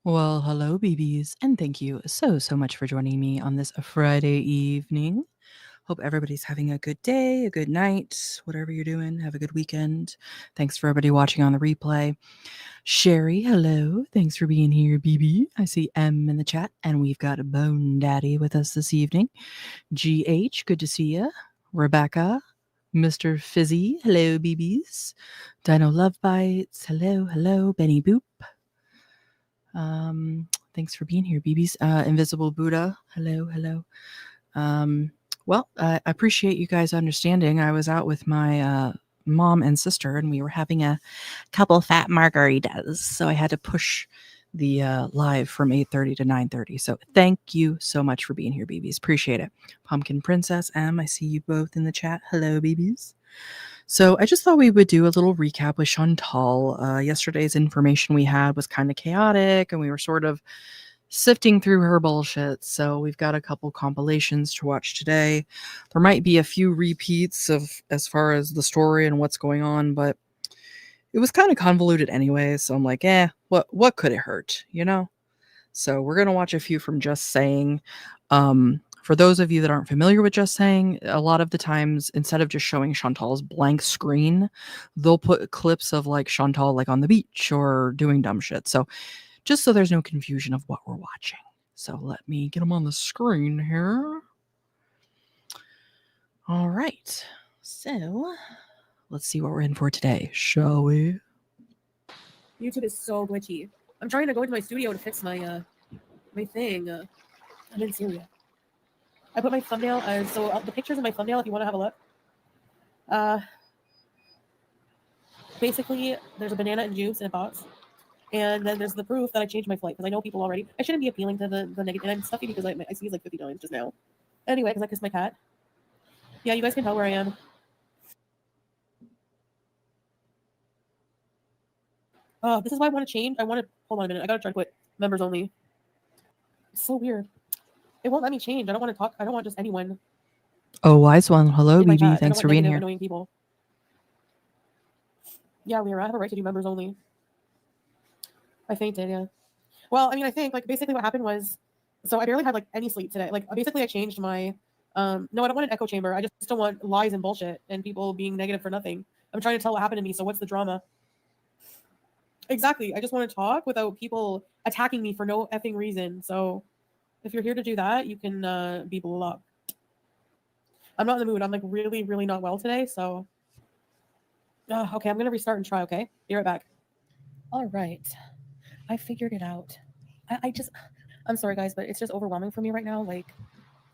Well, hello, BBs, and thank you so much for joining me on this Friday evening. Hope everybody's having a good day, a good night, whatever you're doing. Have a good weekend. Thanks for everybody watching on the replay. Sherry, hello. Thanks for being here, BB. I see M in the chat, and we've got Bone Daddy with us this evening. GH, good to see you. Rebecca, Mr. Fizzy, hello, BBs. Dino Love Bites, hello. Benny Boop. Thanks for being here, BBs. Invisible Buddha, hello. Well, I appreciate you guys understanding. I was out with my mom and sister, and we were having a couple fat margaritas, so I had to push the live from 8:30 to 9:30. So thank you so much for being here, BBs. Appreciate it. Pumpkin Princess M, I see you both in the chat. Hello, BBs. So I just thought we would do a little recap with Chantal. Yesterday's information we had was kind of chaotic, and we were sort of sifting through her bullshit. So we've got a couple compilations to watch today. There might be a few repeats of as far as the story and what's going on, but it was kind of convoluted anyway. So I'm like, what could it hurt, you know? So we're gonna watch a few from Just Saying. For those of you that aren't familiar with Just Saying, a lot of the times instead of just showing Chantal's blank screen, they'll put clips of like Chantal like on the beach or doing dumb shit. So just so there's no confusion of what we're watching. So let me get them on the screen here. All right. So let's see what we're in for today, shall we? YouTube is so glitchy. I'm trying to go into my studio to fix my my thing. I didn't see it yet. I put my thumbnail so the pictures of my thumbnail, if you want to have a look. Basically, there's a banana and juice in a box. And then there's the proof that I changed my flight because I know people already. I shouldn't be appealing to the negative. And I'm stuffy because I sneezed like 50 times just now. Anyway, because I kissed my cat. Yeah, you guys can tell where I am. This is why I want to change. Hold on a minute. I gotta try to put members only. It's so weird. It won't let me change. I don't want to talk. I don't want just anyone. Oh, wise one. Hello, in my BB. chat. I don't Thanks want for being negative, here. annoying people. Yeah, Lyra, I have a right to do members only. I fainted, yeah. Well, I mean, I think like basically what happened was, so I barely had like any sleep today. Like basically I changed my, no, I don't want an echo chamber. I just don't want lies and bullshit and people being negative for nothing. I'm trying to tell what happened to me. So what's the drama? Exactly. I just want to talk without people attacking me for no effing reason. So if you're here to do that, you can be blocked. I'm not in the mood. I'm like really, really not well today. So, okay, I'm going to restart and try. Okay. Be right back. All right. I figured it out. I'm sorry guys, but it's just overwhelming for me right now. Like,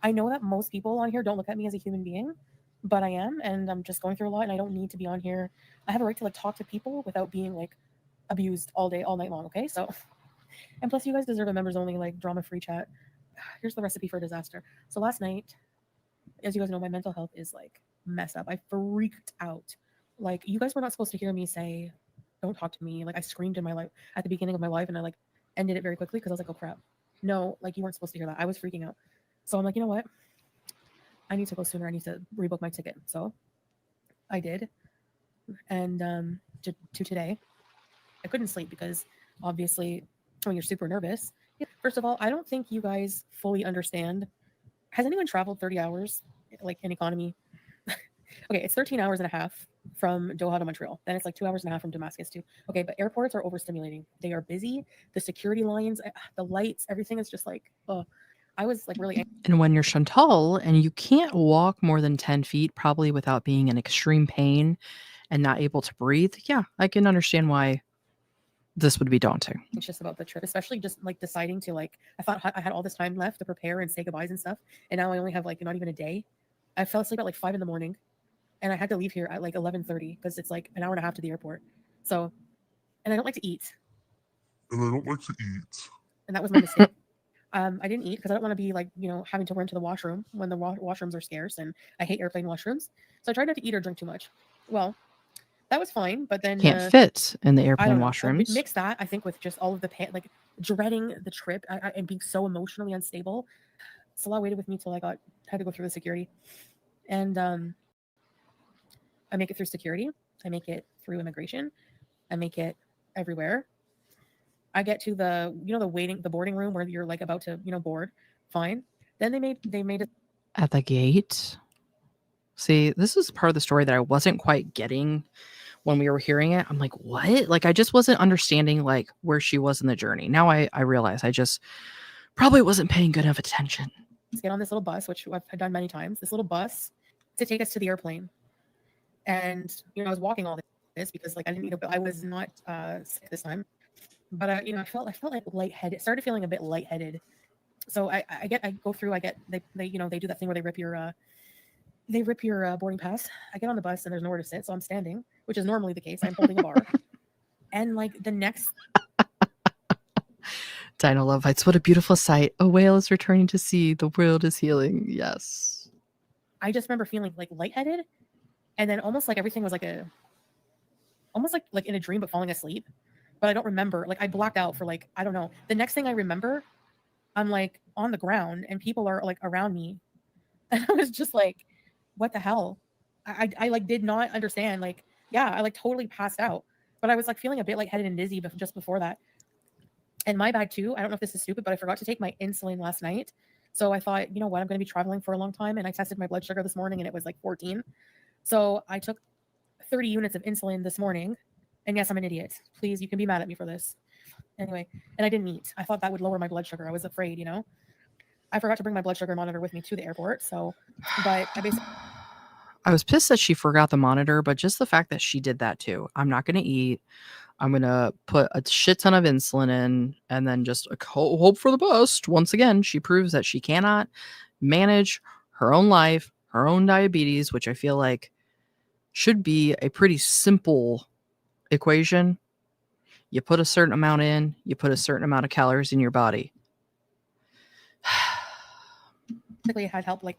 I know that most people on here don't look at me as a human being, but I am, and I'm just going through a lot, and I don't need to be on here. I have a right to like talk to people without being like abused all day, all night long. Okay, so, and plus, you guys deserve a members only like drama free chat. Here's the recipe for disaster. So last night, as you guys know, my mental health is like messed up. I freaked out. Like, you guys were not supposed to hear me say, "Don't talk to me." Like, I screamed in my life at the beginning of my life, and I like ended it very quickly because I was like, "Oh crap." No, like you weren't supposed to hear that. I was freaking out. So I'm like, you know what? I need to go sooner. I need to rebook my ticket. So I did. And to today, I couldn't sleep because obviously when you're super nervous, first of all, I don't think you guys fully understand. Has anyone traveled 30 hours like in economy? Okay, it's 13 hours and a half from Doha to Montreal. Then it's like 2 hours and a half from Damascus too. Okay, but airports are overstimulating. They are busy. The security lines, the lights, everything is just like, oh, I was like really. And when you're Chantal and you can't walk more than 10 feet, probably without being in extreme pain and not able to breathe, yeah, I can understand why this would be daunting. Anxious about the trip, especially just like deciding to like, I thought I had all this time left to prepare and say goodbyes and stuff. And now I only have like not even a day. I fell asleep at like 5 a.m. and I had to leave here at like 11:30 because it's like an hour and a half to the airport. So, and I don't like to eat. And that was my mistake. I didn't eat because I don't want to be like, having to run to the washroom when the washrooms are scarce, and I hate airplane washrooms. So I tried not to eat or drink too much. Well, that was fine, but then can't fit in the I airplane don't know. washrooms. Mix that, I think, with just all of the like dreading the trip and being so emotionally unstable. Salah waited with me till had to go through the security, and I make it through security. I make it through immigration. I make it everywhere. I get to the, the boarding room where you're like about to, board. Fine. Then they made it At the gate. See, this is part of the story that I wasn't quite getting when we were hearing it. I'm like, what? Like, I just wasn't understanding like where she was in the journey. Now I realize I just probably wasn't paying good enough attention. get on this little bus, which I've done many times, this little bus to take us to the airplane. And, I was walking all this because like I didn't, I was not sick this time. But I felt like lightheaded. Started feeling a bit lightheaded. So I go through, they they do that thing where they rip your boarding pass. I get on the bus and there's nowhere to sit, so I'm standing, which is normally the case. I'm holding a bar. And like the next Dino Love Bites, what a beautiful sight. A whale is returning to sea. The world is healing. Yes. I just remember feeling like lightheaded, and then almost like everything was like almost like in a dream but falling asleep. But I don't remember. Like I blacked out for like, I don't know. The next thing I remember, I'm like on the ground and people are like around me. And I was just like, what the hell? I like did not understand. Like, yeah, I like totally passed out. But I was like feeling a bit lightheaded and dizzy just before that. And my bag too. I don't know if this is stupid, but I forgot to take my insulin last night. So I thought, you know what, I'm going to be traveling for a long time. And I tested my blood sugar this morning and it was like 14. So I took 30 units of insulin this morning. And yes, I'm an idiot. Please, you can be mad at me for this. Anyway, and I didn't eat. I thought that would lower my blood sugar. I was afraid, I forgot to bring my blood sugar monitor with me to the airport. So, but I was pissed that she forgot the monitor, but just the fact that she did that too. I'm not going to eat. I'm going to put a shit ton of insulin in and then just hope for the best. Once again, she proves that she cannot manage her own life, her own diabetes, which I feel like should be a pretty simple equation. You put a certain amount in, you put a certain amount of calories in your body. basically had help, like,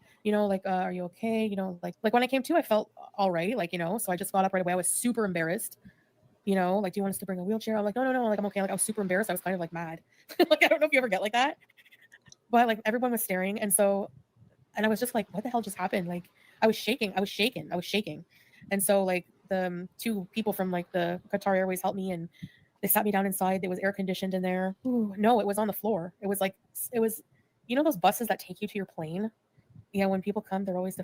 are you okay? Like when I came to, I felt all right, like, so I just got up right away. I was super embarrassed, like, do you want us to bring a wheelchair? I'm like, no, like, I'm okay. Like, I was super embarrassed. I was kind of like mad. Like, I don't know if you ever get like that, but like everyone was staring. And I was just like, what the hell just happened? Like, I was shaking. And so like the two people from like the Qatar Airways helped me and they sat me down inside. It was air conditioned in there. Ooh, no, it was on the floor. It was, those buses that take you to your plane. Yeah, when people come, they're always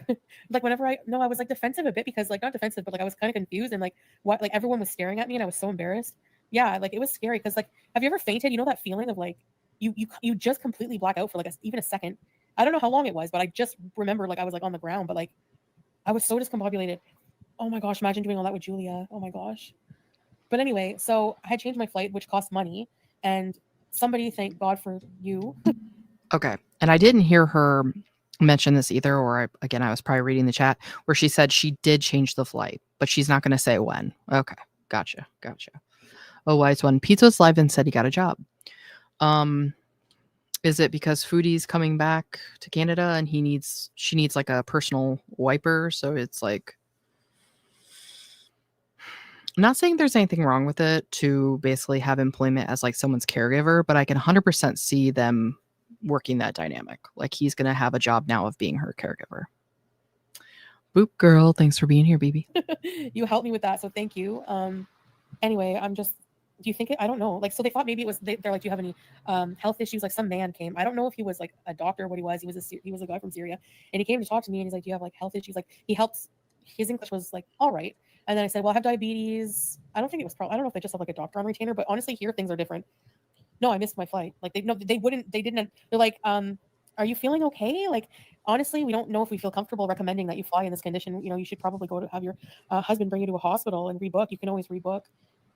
like, whenever I was like defensive a bit because like not defensive, but like I was kind of confused and like what, like everyone was staring at me and I was so embarrassed. Yeah, like it was scary because like, have you ever fainted? You know that feeling of like you just completely black out for like even a second. I don't know how long it was, but I just remember like I was like on the ground, but like I was so discombobulated. Oh my gosh, imagine doing all that with Julia. Oh my gosh. But anyway, so I had changed my flight, which cost money, and somebody, thank God for you. Okay. And I didn't hear her mention this either, or I was probably reading the chat where she said she did change the flight, but she's not going to say when. Okay. Gotcha. Oh, wise one. Pizza's live and said he got a job. Is it because Foodie's coming back to Canada and she needs like a personal wiper? So it's like, I'm not saying there's anything wrong with it to basically have employment as like someone's caregiver, but I can 100% see them working that dynamic. Like he's going to have a job now of being her caregiver. Boop girl, thanks for being here, baby. You helped me with that, so thank you. Anyway, do you think I don't know. Like, so they thought maybe it was, they're like, do you have any health issues? Like some man came. I don't know if he was like a doctor or what he was. He was a guy from Syria. And he came to talk to me and he's like, do you have like health issues? Like he helped, his English was like, all right. And then I said, well, I have diabetes. I don't think it was I don't know if they just have like a doctor on retainer, but honestly here things are different. No, I missed my flight. Like they're like, are you feeling okay? Like, honestly, we don't know if we feel comfortable recommending that you fly in this condition. You should probably go to have your husband bring you to a hospital and rebook. You can always rebook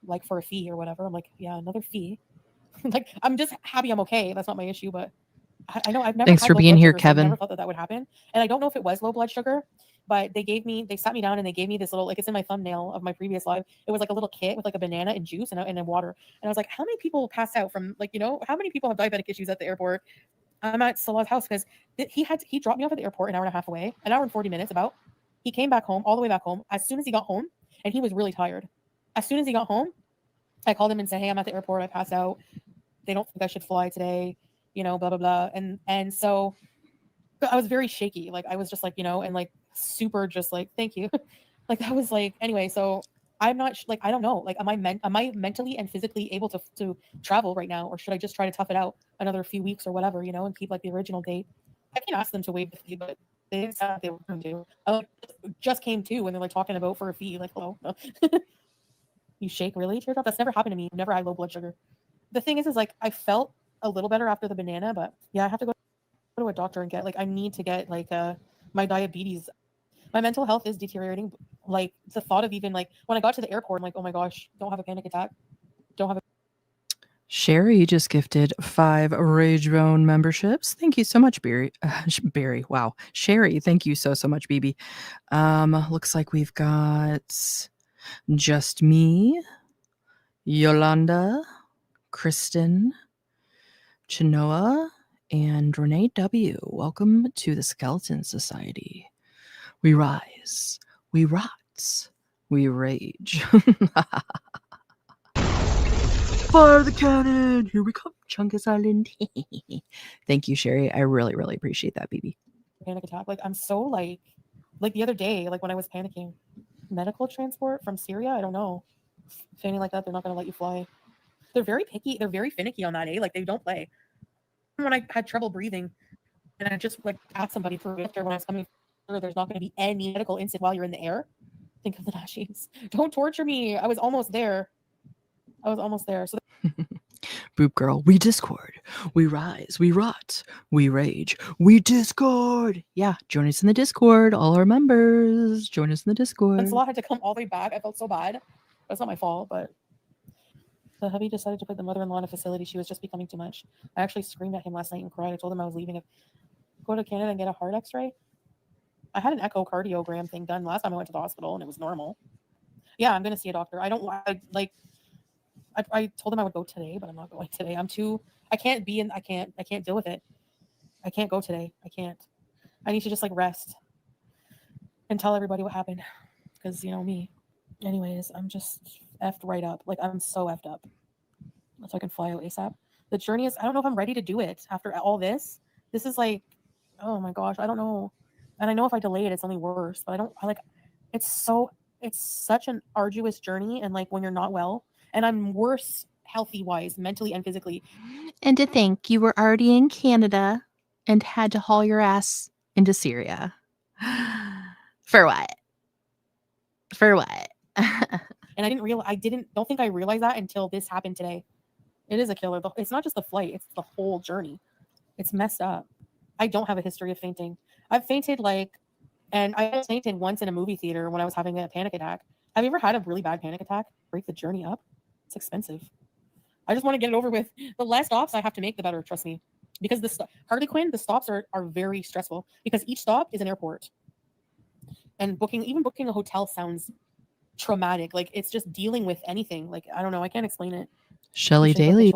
like for a fee or whatever. I'm like, yeah, another fee. Like, I'm just happy I'm okay. That's not my issue, but I know I've never Thanks had for low being blood here, sugar, so I Kevin. never thought that would happen. And I don't know if it was low blood sugar, but they sat me down and they gave me this little, like, it's in my thumbnail of my previous live. It was like a little kit with like a banana and juice and a water. And I was like, how many people pass out from like, how many people have diabetic issues at the airport? I'm at Salah's house because he dropped me off at the airport an hour and a half away, an hour and 40 minutes about. He came back home, all the way back home. As soon as he got home, and he was really tired. As soon as he got home, I called him and said, hey, I'm at the airport. I passed out. They don't think I should fly today, blah, blah, blah. And so I was very shaky. Like, I was just like, and like super just like, thank you. Like, that was like, anyway, so I'm not like, I don't know. Like, am I mentally and physically able to travel right now, or should I just try to tough it out another few weeks or whatever, and keep like the original date? I can ask them to waive the fee, but they didn't sound like they were going to. I like, just came to when they're like talking about for a fee. Like, hello, you shake really, teardrop? That's never happened to me. Never had low blood sugar. The thing is like I felt a little better after the banana, but yeah, I have to go to a doctor and get like, I need to get like my diabetes. My mental health is deteriorating. Like the thought of even like when I got to the airport, I'm like, oh my gosh, don't have a panic attack. Don't have a Sherry just gifted 5 Rage Bone memberships. Thank you so much, Barry. Barry, wow. Sherry, thank you so much, BB. Looks like we've got Just Me, Yolanda, Kristen, Chinoa, and Renee W. Welcome to the Skeleton Society. We rise, we rot, we rage. Fire the cannon! Here we come, Chungus Island. Thank you, Sherry. I really, really appreciate that, BB. panic attack. Like I'm so like the other day, like when I was panicking, medical transport from Syria. I don't know. Anything like that, they're not going to let you fly. They're very picky. They're very finicky on that, eh? Like they don't play. When I had trouble breathing, and I just like asked somebody for after when I was coming, there's not going to be any medical incident while you're in the air. Think of the Nashies. Don't torture me. I was almost there. So Boop girl, we discord, we rise, we rot, we rage, we discord. Yeah, join us in the Discord. All our members, join us in the Discord. Lancelot had to come all the way back. I felt so bad. That's not my fault, but the hubby decided to put the mother-in-law in a facility. She was just becoming too much. I actually screamed at him last night and cried. I told him I was leaving. Go to Canada and get a heart x-ray. I had an echocardiogram thing done last time I went to the hospital and it was normal. Yeah, I'm going to see a doctor. I told him I would go today, but I'm not going today. I can't deal with it. I can't go today. I can't. I need to just like rest and tell everybody what happened. Because me. Anyways, I'm just effed right up. Like I'm so effed up. So I can fly out ASAP. The journey is, I don't know if I'm ready to do it after all this. This is like, oh my gosh, I don't know. And I know if I delay it, it's only worse. But it's such an arduous journey. And like when you're not well, and I'm worse healthy wise, mentally and physically. And to think you were already in Canada and had to haul your ass into Syria. For what? For what? And don't think I realized that until this happened today. It is a killer. It's not just the flight, it's the whole journey. It's messed up. I don't have a history of fainting. I've fainted and I fainted once in a movie theater when I was having a panic attack. Have you ever had a really bad panic attack? Break the journey up? It's expensive. I just want to get it over with. The less stops I have to make, the better, trust me. Because Harley Quinn, the stops are very stressful because each stop is an airport. And booking a hotel sounds traumatic. Like it's just dealing with anything. Like I don't know, I can't explain it. Shelly Daly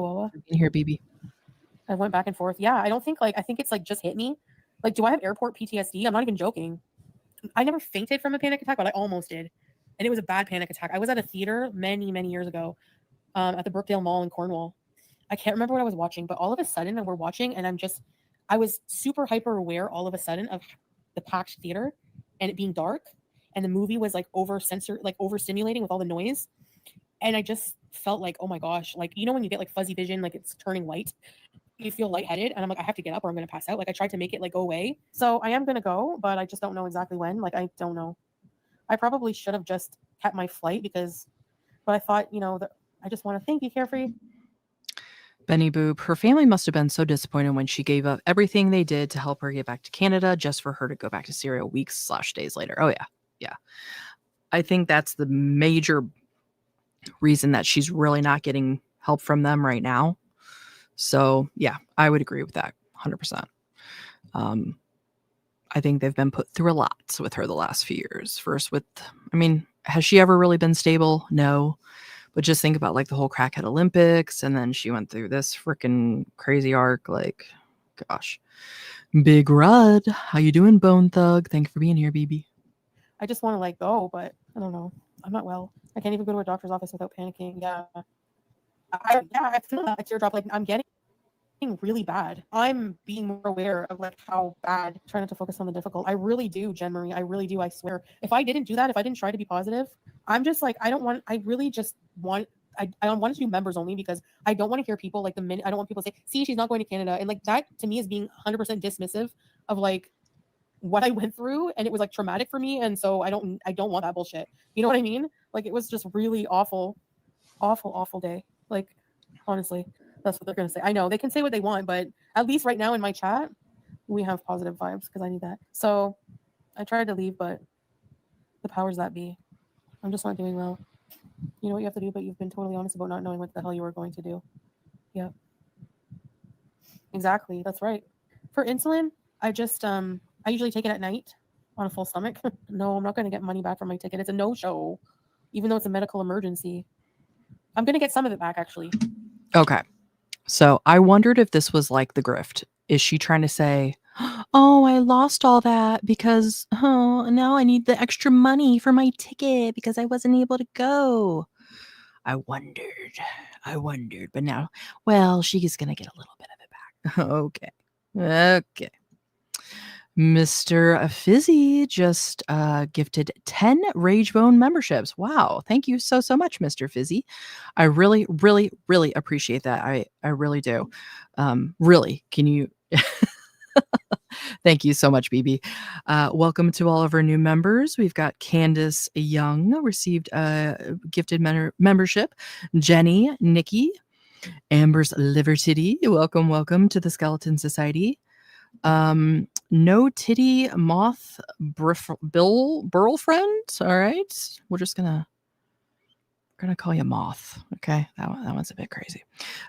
in here, BB. I went back and forth. Yeah, I think it's like just hit me. Like, do I have airport PTSD? I'm not even joking. I never fainted from a panic attack, but I almost did. And it was a bad panic attack. I was at a theater many, many years ago at the Brookdale Mall in Cornwall. I can't remember what I was watching, but all of a sudden we're watching and I was super hyper aware all of a sudden of the packed theater and it being dark. And the movie was like overstimulating with all the noise. And I just felt like, oh my gosh, like, when you get like fuzzy vision, like it's turning white, you feel lightheaded. And I'm like, I have to get up or I'm going to pass out. Like I tried to make it like go away. So I am going to go, but I just don't know exactly when. Like, I don't know. I probably should have just kept my flight but I thought, I just want to thank you, Carefree. Benny Boop, her family must have been so disappointed when she gave up everything they did to help her get back to Canada just for her to go back to Syria weeks/days later. Oh, yeah. Yeah. I think that's the major reason that she's really not getting help from them right now. So, yeah, I would agree with that 100%. I think they've been put through a lot with her the last few years. First has she ever really been stable? No. But just think about like the whole crackhead Olympics, and then she went through this freaking crazy arc. Like, gosh. Big Rudd, how you doing, Bone Thug? Thank you for being here, BB. I just want to go, but I don't know. I'm not well. I can't even go to a doctor's office without panicking. Yeah. I feel that teardrop. Like I'm getting really bad. I'm being more aware of like how bad. Try not to focus on the difficult. I really do, Jen Marie. I really do. I swear. If I didn't do that, if I didn't try to be positive, I'm just like I don't want. I really just want. I wanted to do members only because I don't want to hear people like the minute I don't want people to say, "See, she's not going to Canada," and like that to me is being 100% dismissive of like what I went through, and it was like traumatic for me, and so I don't want that bullshit. You know what I mean? Like it was just really awful, awful, awful day. Like honestly, that's what they're gonna say. I know they can say what they want, but at least right now in my chat, we have positive vibes because I need that. So I tried to leave, but the powers that be, I'm just not doing well. You know what you have to do, but you've been totally honest about not knowing what the hell you were going to do. Yeah, exactly. That's right. For insulin, I usually take it at night on a full stomach. No, I'm not going to get money back from my ticket. It's a no-show, even though it's a medical emergency. I'm going to get some of it back actually. Okay. So I wondered if this was like the grift. Is she trying to say, oh, I lost all that because, oh, now I need the extra money for my ticket because I wasn't able to go? I wondered. But now, well, she's going to get a little bit of it back. Okay. Mr. Fizzy just gifted 10 Ragebone memberships. Wow. Thank you so much, Mr. Fizzy. I really, really, really appreciate that. I really do. Really, can you? Thank you so much, BB. Welcome to all of our new members. We've got Candace Young received a gifted membership. Jenny, Nikki, Amber's Liberty. Welcome to the Skeleton Society. No Titty Moth Burl friend. All right. We're gonna call you Moth. Okay. That one's a bit crazy.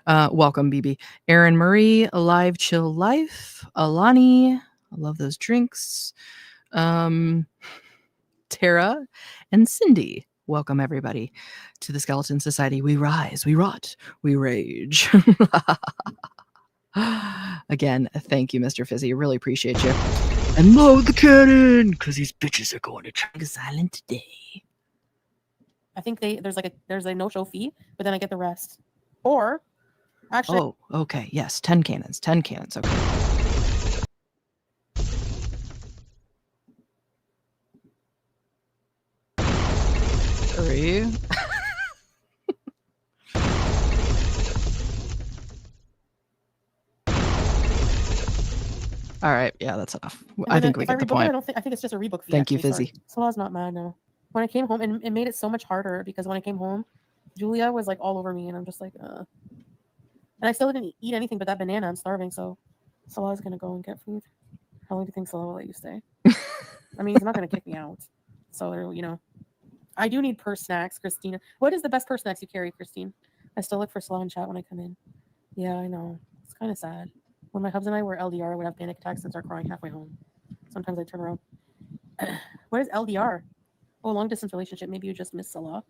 Welcome, BB. Aaron Murray, Alive Chill Life, Alani. I love those drinks. Tara and Cindy. Welcome everybody to the Skeleton Society. We rise, we rot, we rage. Again, thank you, Mr. Fizzy. Really appreciate you. And load the cannon, because these bitches are going to Trangus Island today. I think there's a no-show fee, but then I get the rest. Or actually, oh, okay, yes, 10 cannons. Okay. Three. All right, yeah, that's enough. I think we get the point. I think it's just a rebook fee. Thank you, Fizzy. So I was not mad now. When I came home, and it made it so much harder because when I came home, Julia was like all over me, and I'm just like, And I still didn't eat anything but that banana. I'm starving, so Salah's gonna go and get food. How long do you think Salah will let you stay? I mean, he's not gonna kick me out. So I do need purse snacks, Christina. What is the best purse snacks you carry, Christine? I still look for Salah in chat when I come in. Yeah, I know. It's kind of sad. When my hubs and I were LDR, I would have panic attacks and start crying halfway home. Sometimes I turn around. What is LDR? Oh, long distance relationship. Maybe you just missed Salah.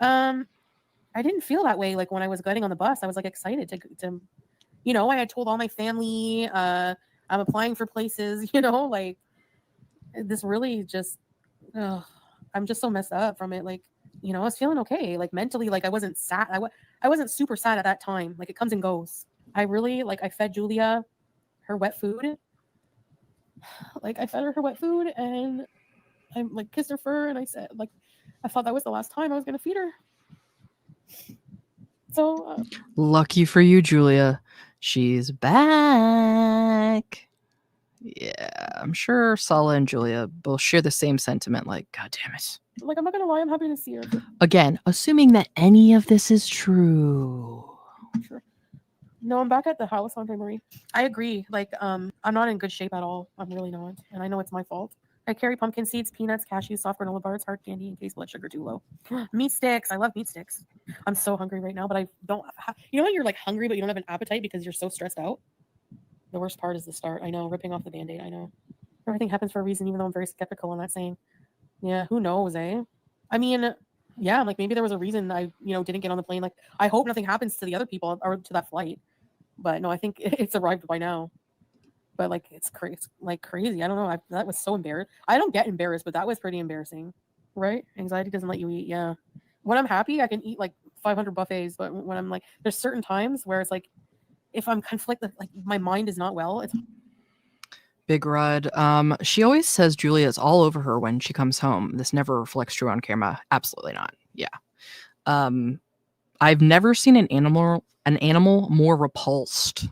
I didn't feel that way. Like when I was getting on the bus, I was like excited to I had told all my family, I'm applying for places, like this really just, I'm just so messed up from it. Like, I was feeling okay. Like mentally, like I wasn't sad. I wasn't super sad at that time. Like it comes and goes. I really I fed Julia her wet food. Like I fed her wet food and I like kissed her fur and I said I thought that was the last time I was gonna feed her. So lucky for you, Julia, she's back. Yeah, I'm sure Salah and Julia both share the same sentiment. Like, God damn it. Like I'm not gonna lie, I'm happy to see her. Again, assuming that any of this is true. Sure. No, I'm back at the house, Andre Marie. I agree. Like, I'm not in good shape at all. I'm really not. And I know it's my fault. I carry pumpkin seeds, peanuts, cashews, soft granola bars, hard candy in case blood sugar too low. Meat sticks. I love meat sticks. I'm so hungry right now, but I don't. When you're like hungry, but you don't have an appetite because you're so stressed out? The worst part is the start. I know. Ripping off the Band-Aid. I know. Everything happens for a reason, even though I'm very skeptical on that saying. Yeah, who knows, eh? I mean, yeah, like maybe there was a reason I, didn't get on the plane. Like, I hope nothing happens to the other people or to that flight. But no, I think it's arrived by now. But like it's crazy. I don't know. That was so embarrassing. I don't get embarrassed, but that was pretty embarrassing, right? Anxiety doesn't let you eat. Yeah. When I'm happy, I can eat like 500 buffets. But when I'm like, there's certain times where it's like, if I'm conflicted, like my mind is not well, it's Big Rud. She always says Julia's all over her when she comes home. This never reflects true on camera. Absolutely not. Yeah. Um, I've never seen an animal more repulsed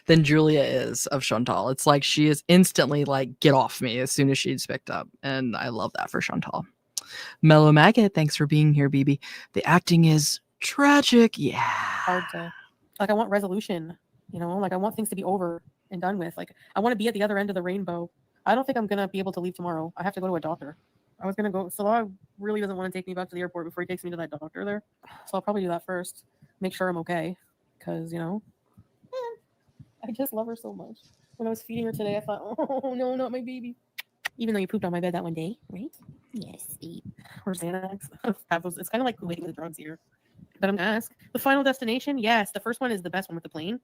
than Julia is of Chantal. It's like she is instantly like, get off me as soon as she's picked up. And I love that for Chantal. Mellow Maggot, thanks for being here, BB. The acting is tragic. Yeah. hard to, like, I want resolution, you know, like I want things to be over and done with. Like I want to be at the other end of the rainbow. I don't think I'm gonna be able to leave tomorrow. I have to go to a doctor. I was gonna go. Salah really doesn't want to take me back to the airport before he takes me to that doctor there. So I'll probably do that first. Make sure I'm okay, because you know, I just love her so much. When I was feeding her today, I thought, oh no, not my baby. Even though you pooped on my bed that one day, right? Yes, babe. Or Xanax. Have those. It's kind of like waiting with drugs here. But I'm gonna ask. The Final Destination, yes, the first one is the best one with the plane.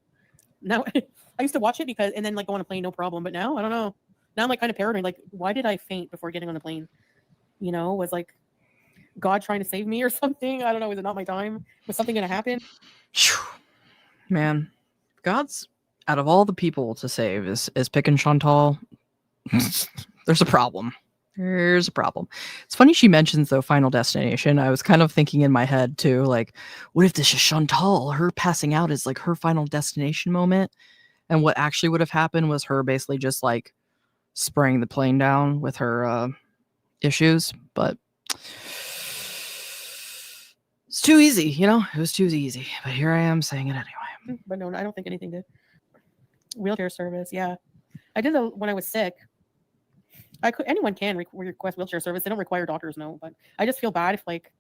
Now I used to watch it because and then like go on a plane, no problem. But now I don't know. Now I'm like kind of paranoid. Like, why did I faint before getting on the plane? You know, was like God trying to save me or something? I don't know. Was it not my time? Was something gonna happen? Man, God's out of all the people to save is picking Chantal. There's a problem. There's a problem. It's funny she mentions though Final Destination. I was kind of thinking in my head too, like, what if this is Chantal? Her passing out is like her Final Destination moment, and what actually would have happened was her basically just like spraying the plane down with her issues. But it's too easy, you know. It was too easy. But here I am saying it anyway. But no, I don't think anything did. Wheelchair service, yeah. I did when I was sick. Anyone can request wheelchair service. They don't require doctors, no. But I just feel bad if like,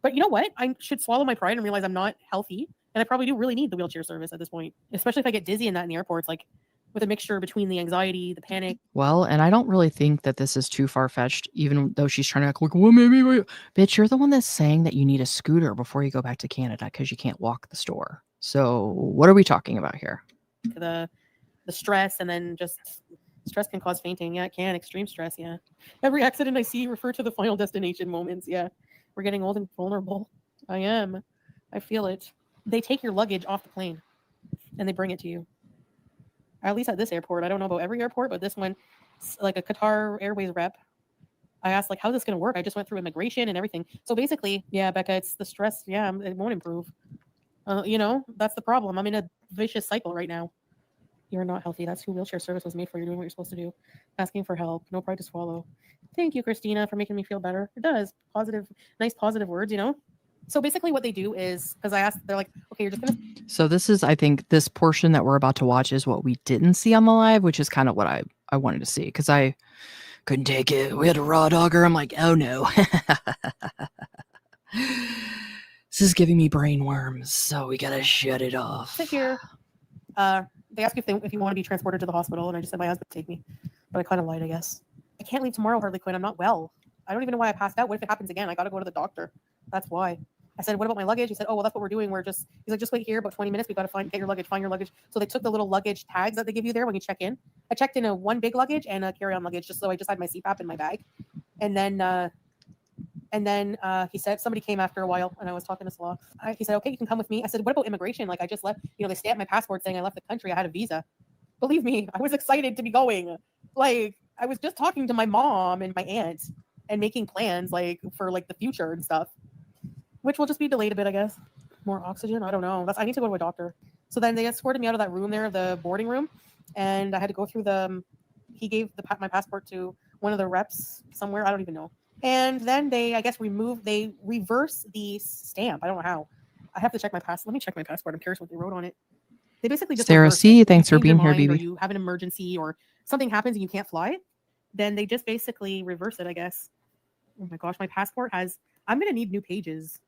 but you know what? I should swallow my pride and realize I'm not healthy, and I probably do really need the wheelchair service at this point, especially if I get dizzy in the airports, like with a mixture between the anxiety, the panic. Well, and I don't really think that this is too far fetched, even though she's trying to act like, well, maybe, bitch, you're the one that's saying that you need a scooter before you go back to Canada because you can't walk the store. So what are we talking about here? The stress, and then just stress can cause fainting. Yeah, it can. Extreme stress. Yeah. Every accident I see refer to the Final Destination moments. Yeah. We're getting old and vulnerable. I am. I feel it. They take your luggage off the plane and they bring it to you. At least at this airport. I don't know about every airport, but this one, like a Qatar Airways rep, I asked, like, how's this going to work? I just went through immigration and everything. So basically, yeah, Becca, it's the stress. Yeah, it won't improve. You know, that's the problem. I'm in a vicious cycle right now. You're not healthy. That's who wheelchair service was made for. You're doing what you're supposed to do. Asking for help. No pride to swallow. Thank you, Christina, for making me feel better. It does. Positive, nice positive words, you know? So basically what they do is, because I asked, they're like, okay, you're just going to. So this is, I think, this portion that we're about to watch is what we didn't see on the live, which is kind of what I wanted to see because I couldn't take it. We had a raw dogger. I'm like, oh no. This is giving me brain worms, so we gotta shut it off. Sit here. They ask if you want to be transported to the hospital, and I just said my husband would take me, but I kind of lied, I guess. I can't leave tomorrow, Harley Quinn. I'm not well. I don't even know why I passed out. What if it happens again? I got to go to the doctor. That's why. I said, what about my luggage? He said, oh, well, that's what we're doing. He's like, just wait here about 20 minutes. We got to get your luggage, find your luggage. So they took the little luggage tags that they give you there when you check in. I checked in one big luggage and a carry-on luggage, just so I just had my CPAP in my bag. And then he said, somebody came after a while, and I was talking to Salah. He said, okay, you can come with me. I said, what about immigration? Like, I just left, they stamped my passport saying I left the country. I had a visa. Believe me, I was excited to be going. Like, I was just talking to my mom and my aunt and making plans, like, for, like, the future and stuff, which will just be delayed a bit, I guess. More oxygen? I don't know. I need to go to a doctor. So then they escorted me out of that room there, the boarding room, and I had to go through he gave my passport to one of the reps somewhere. I don't even know. And then they, I guess, reverse the stamp. I don't know how. I have to check my passport. Let me check my passport. I'm curious what they wrote on it. They basically just Sarah C, thanks for being here, Or BB. you have an emergency or something happens and you can't fly, then they just basically reverse it, I guess. Oh my gosh, my passport has, I'm going to need new pages.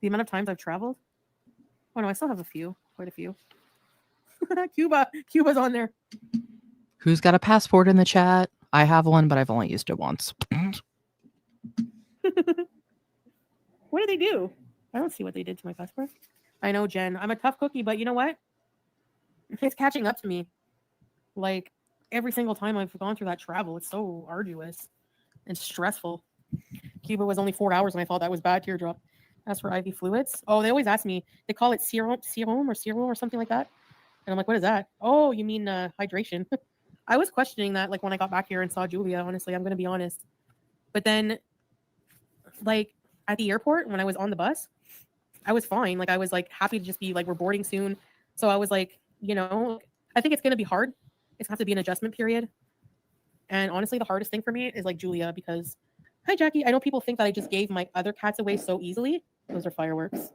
The amount of times I've traveled. Oh no, I still have quite a few. Cuba's on there. Who's got a passport in the chat? I have one, but I've only used it once. What did they do? I don't see what they did to my passport. I know, Jen. I'm a tough cookie, but you know what? It's catching up to me. Like, every single time I've gone through that travel, it's so arduous and stressful. Cuba was only 4 hours, and I thought that was bad. Teardrop. as for IV fluids. Oh, they always ask me. They call it serum or something like that. And I'm like, what is that? Oh, you mean hydration? I was questioning that like when I got back here and saw Julia. Honestly, I'm gonna be honest. But then, like at the airport when I was on the bus, I was fine. Like I was like happy to just be like we're boarding soon. So I was like, I think it's gonna be hard. It's gonna have to be an adjustment period. And honestly, the hardest thing for me is like Julia because, hi Jackie, I know people think that I just gave my other cats away so easily. Those are fireworks.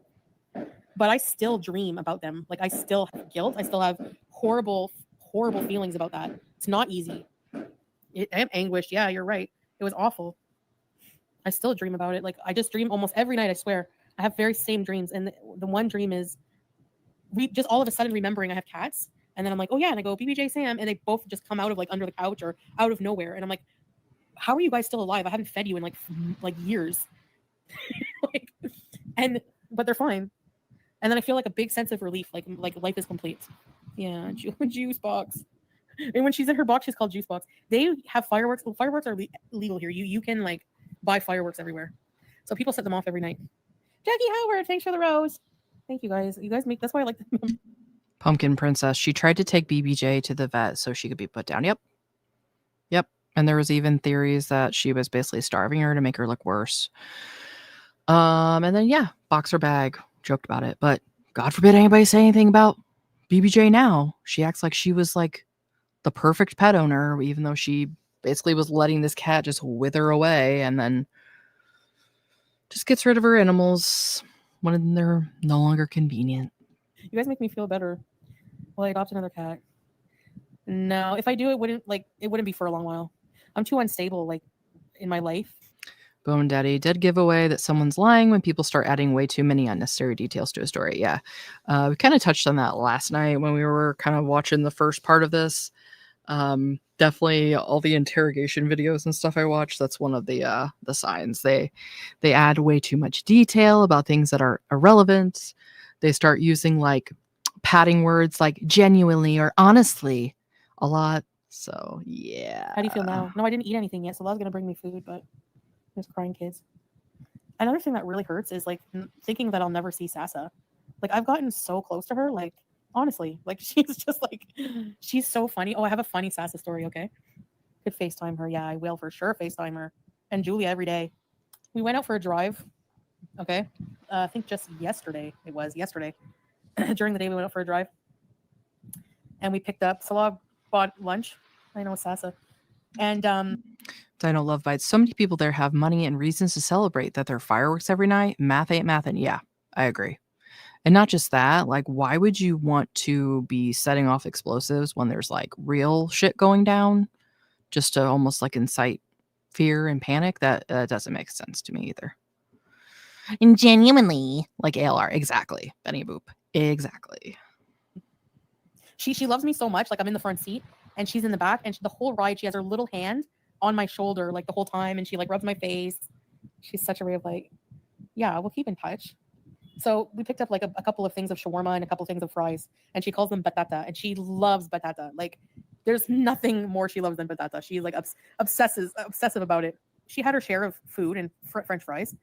But I still dream about them. Like I still have guilt. I still have horrible, horrible feelings about that. It's not easy. I am anguished. Yeah, you're right. It was awful. I still dream about it. Like I just dream almost every night. I swear. I have very same dreams, and the one dream is just all of a sudden remembering I have cats, and then I'm like, oh yeah, and I go BBJ Sam, and they both just come out of like under the couch or out of nowhere, and I'm like, how are you guys still alive? I haven't fed you in like years, like, but they're fine, and then I feel like a big sense of relief, like life is complete. Yeah, juice box. And when she's in her box, she's called Juice Box. They have fireworks. Well, fireworks are legal here. You can like buy fireworks everywhere, so people set them off every night. Jackie Howard, thanks for the rose. Thank you guys. You guys that's why I like them. Pumpkin Princess. She tried to take BBJ to the vet so she could be put down. Yep. And there was even theories that she was basically starving her to make her look worse. And then box her bag. Joked about it, but God forbid anybody say anything about BBJ now. She acts like she was like the perfect pet owner, even though she basically was letting this cat just wither away and then just gets rid of her animals when they're no longer convenient. You guys make me feel better. Will I adopt another cat? No, if I do, it wouldn't be for a long while. I'm too unstable, like in my life. Bone Daddy did give away that someone's lying when people start adding way too many unnecessary details to a story. Yeah, we kind of touched on that last night when we were kind of watching the first part of this. Definitely all the interrogation videos and stuff I watch, that's one of the signs. They add way too much detail about things that are irrelevant. They start using like padding words like genuinely or honestly a lot. So yeah. How do you feel now? No, I didn't eat anything yet, so La's gonna bring me food, but there's crying kids. Another thing that really hurts is like thinking that I'll never see Sasa. Like I've gotten so close to her, like honestly, like she's just like she's so funny. Oh, I have a funny Sasa story, okay? Could FaceTime her. Yeah, I will for sure FaceTime her. And Julia every day. We went out for a drive. Okay. I think just yesterday. It was yesterday. During the day we went out for a drive. And we picked up Salah bought lunch. I know Sasa. And Dino Love Bites. So many people there have money and reasons to celebrate that there are fireworks every night. Math ain't math, and yeah, I agree. And not just that, like, why would you want to be setting off explosives when there's like real shit going down just to almost like incite fear and panic? That doesn't make sense to me either. And genuinely, like ALR, exactly. Benny Boop, exactly. She loves me so much. Like I'm in the front seat and she's in the back, and the whole ride she has her little hand on my shoulder like the whole time, and she like rubs my face. She's such a way of like, yeah, we'll keep in touch. So we picked up like a couple of things of shawarma and a couple of things of fries, and she calls them batata, and she loves batata. Like there's nothing more she loves than batata. She's like obsessive about it. She had her share of food and French fries,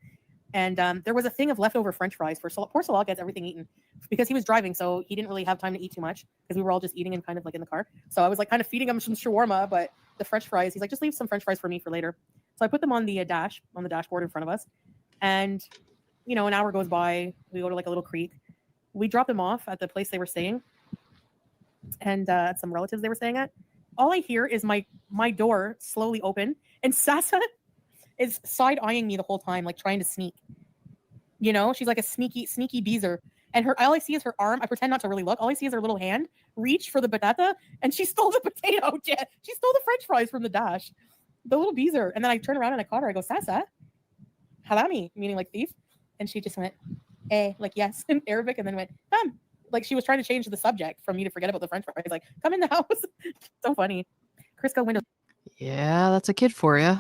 and there was a thing of leftover French fries for Poor Salah gets everything eaten because he was driving, so he didn't really have time to eat too much because we were all just eating and kind of like in the car. So I was like kind of feeding him some shawarma, but the French fries, he's like, just leave some French fries for me for later. So I put them on the dashboard in front of us, and an hour goes by. We go to like a little creek. We drop them off at the place they were staying, and some relatives they were staying at. All I hear is my door slowly open, and Sasa is side eyeing me the whole time, like trying to sneak. She's like a sneaky beezer. And all I see is her arm. I pretend not to really look. All I see is her little hand reach for the batata, and she stole the potato. She stole the French fries from the dash. The little beezer. And then I turn around and I caught her. I go, Sasa, halami, meaning like thief. And she just went, like yes, in Arabic, and then went, come. Like she was trying to change the subject from me to forget about the French fries. Like, come in the house. So funny. Crisco windows. Yeah, that's a kid for you.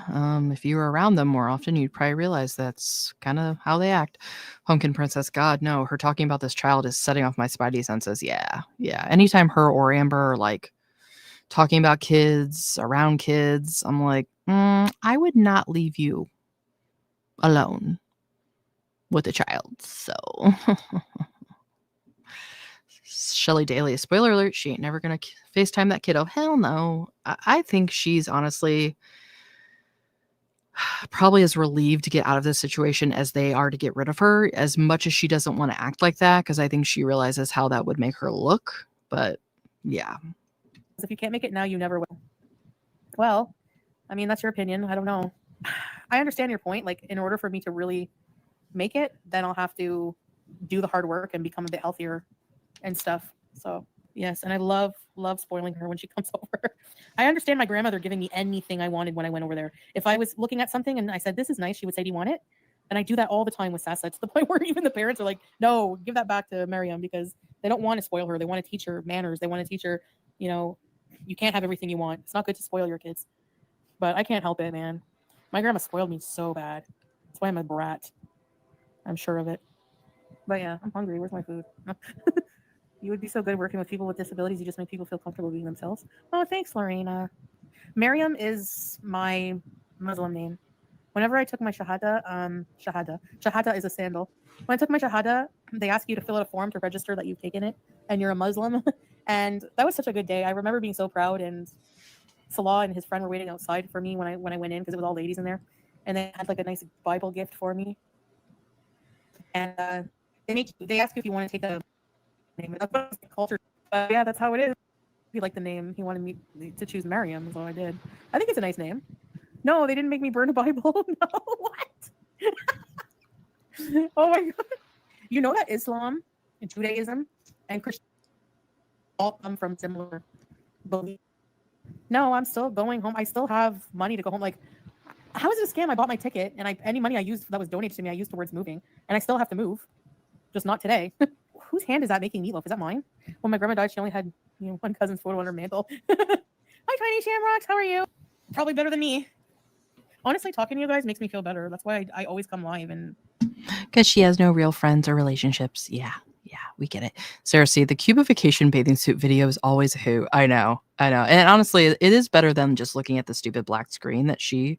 If you were around them more often, you'd probably realize that's kind of how they act. Pumpkin Princess, God, no, her talking about this child is setting off my spidey senses. Yeah. Anytime her or Amber are like talking about kids, around kids, I'm like, I would not leave you alone. with a child. So Shelly Daly, spoiler alert, she ain't never gonna FaceTime that kiddo. Hell no. I think she's honestly probably as relieved to get out of this situation as they are to get rid of her, as much as she doesn't want to act like that, because I think she realizes how that would make her look. But yeah. If you can't make it now, you never will. Well, I mean, that's your opinion. I don't know. I understand your point. Like, in order for me to really make it, then I'll have to do the hard work and become a bit healthier and stuff. So yes, and I love spoiling her when she comes over. I understand my grandmother giving me anything I wanted when I went over there. If I was looking at something and I said, this is nice, she would say, do you want it? And I do that all the time with Sassa, to the point where even the parents are like, no, give that back to Miriam, because they don't want to spoil her. They want to teach her manners. They want to teach her, you can't have everything you want. It's not good to spoil your kids. But I can't help it, man. My grandma spoiled me so bad. That's why I'm a brat. I'm sure of it. But yeah, I'm hungry. Where's my food? You would be so good working with people with disabilities. You just make people feel comfortable being themselves. Oh, thanks, Lorena. Miriam is my Muslim name. Whenever I took my shahada is a sandal. When I took my shahada, they ask you to fill out a form to register that you've taken it and you're a Muslim. And that was such a good day. I remember being so proud, and Salah and his friend were waiting outside for me when I went in, because it was all ladies in there, and they had like a nice Bible gift for me. And they ask you if you want to take the name. That's culture, but yeah, that's how it is. He liked the name. He wanted me to choose Mariam, so I did. I think it's a nice name. No, they didn't make me burn a Bible. No, what? Oh my god! You know that Islam, Judaism, and Christianity all come from similar beliefs. No, I'm still going home. I still have money to go home. Like, how is it a scam? I bought my ticket, and any money I used that was donated to me, I used towards moving, and I still have to move, just not today. Whose hand is that making meatloaf? Is that mine? When my grandma died, she only had one cousin's photo on her mantle. Hi, Tiny Shamrocks. How are you? Probably better than me. Honestly, talking to you guys makes me feel better. That's why I always come live. And because she has no real friends or relationships. Yeah, we get it. Sarah C, the cubification bathing suit video is always a hoot. I know. And honestly, it is better than just looking at the stupid black screen that she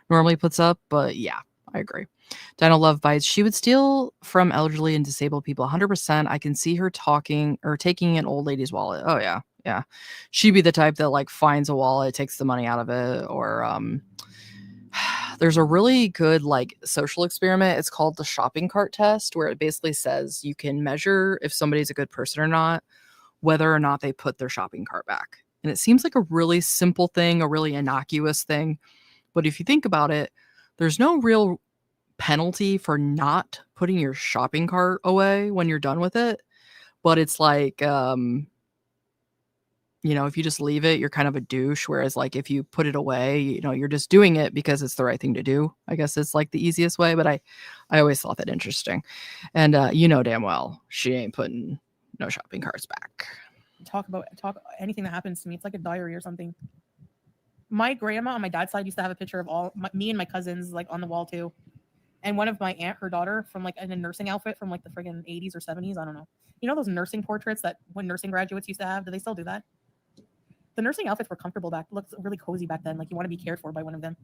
normally puts up. But yeah, I agree. Dino Love Bites. She would steal from elderly and disabled people 100%. I can see her talking or taking an old lady's wallet. Oh, yeah. Yeah. She'd be the type that like finds a wallet, takes the money out of it, or there's a really good like social experiment. It's called the shopping cart test, where it basically says you can measure if somebody's a good person or not, whether or not they put their shopping cart back. And it seems like a really simple thing, a really innocuous thing. But if you think about it, there's no real penalty for not putting your shopping cart away when you're done with it. But it's like, if you just leave it, you're kind of a douche. Whereas, like, if you put it away, you're just doing it because it's the right thing to do. I guess it's like the easiest way. But I always thought that interesting. And damn well she ain't putting no shopping carts back. talk anything that happens to me. It's like a diary or something. My grandma on my dad's side used to have a picture of me and my cousins like on the wall too. And one of my aunt, her daughter, from like in a nursing outfit from like the friggin' 80s or 70s. I don't know. You know those nursing portraits that when nursing graduates used to have? Do they still do that? The nursing outfits were comfortable looked really cozy back then. Like you want to be cared for by one of them.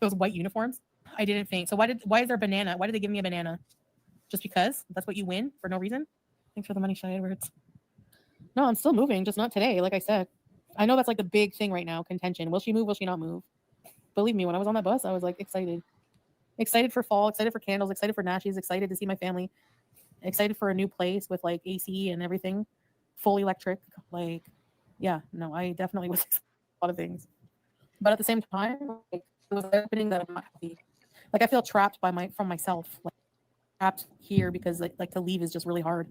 Those white uniforms. I didn't faint. So why is there a banana? Why did they give me a banana? Just because? That's what you win for no reason? Thanks for the money, Shy Edwards. No, I'm still moving, just not today, like I said. I know that's like the big thing right now, contention. Will she move? Will she not move? Believe me, when I was on that bus, I was like excited. Excited for fall, excited for candles, excited for Nashies, excited to see my family, excited for a new place with like AC and everything, full electric. Like, yeah, no, I definitely was excited for a lot of things. But at the same time, like, it was happening that I'm not happy. Like I feel trapped from myself. Like trapped here because like to leave is just really hard.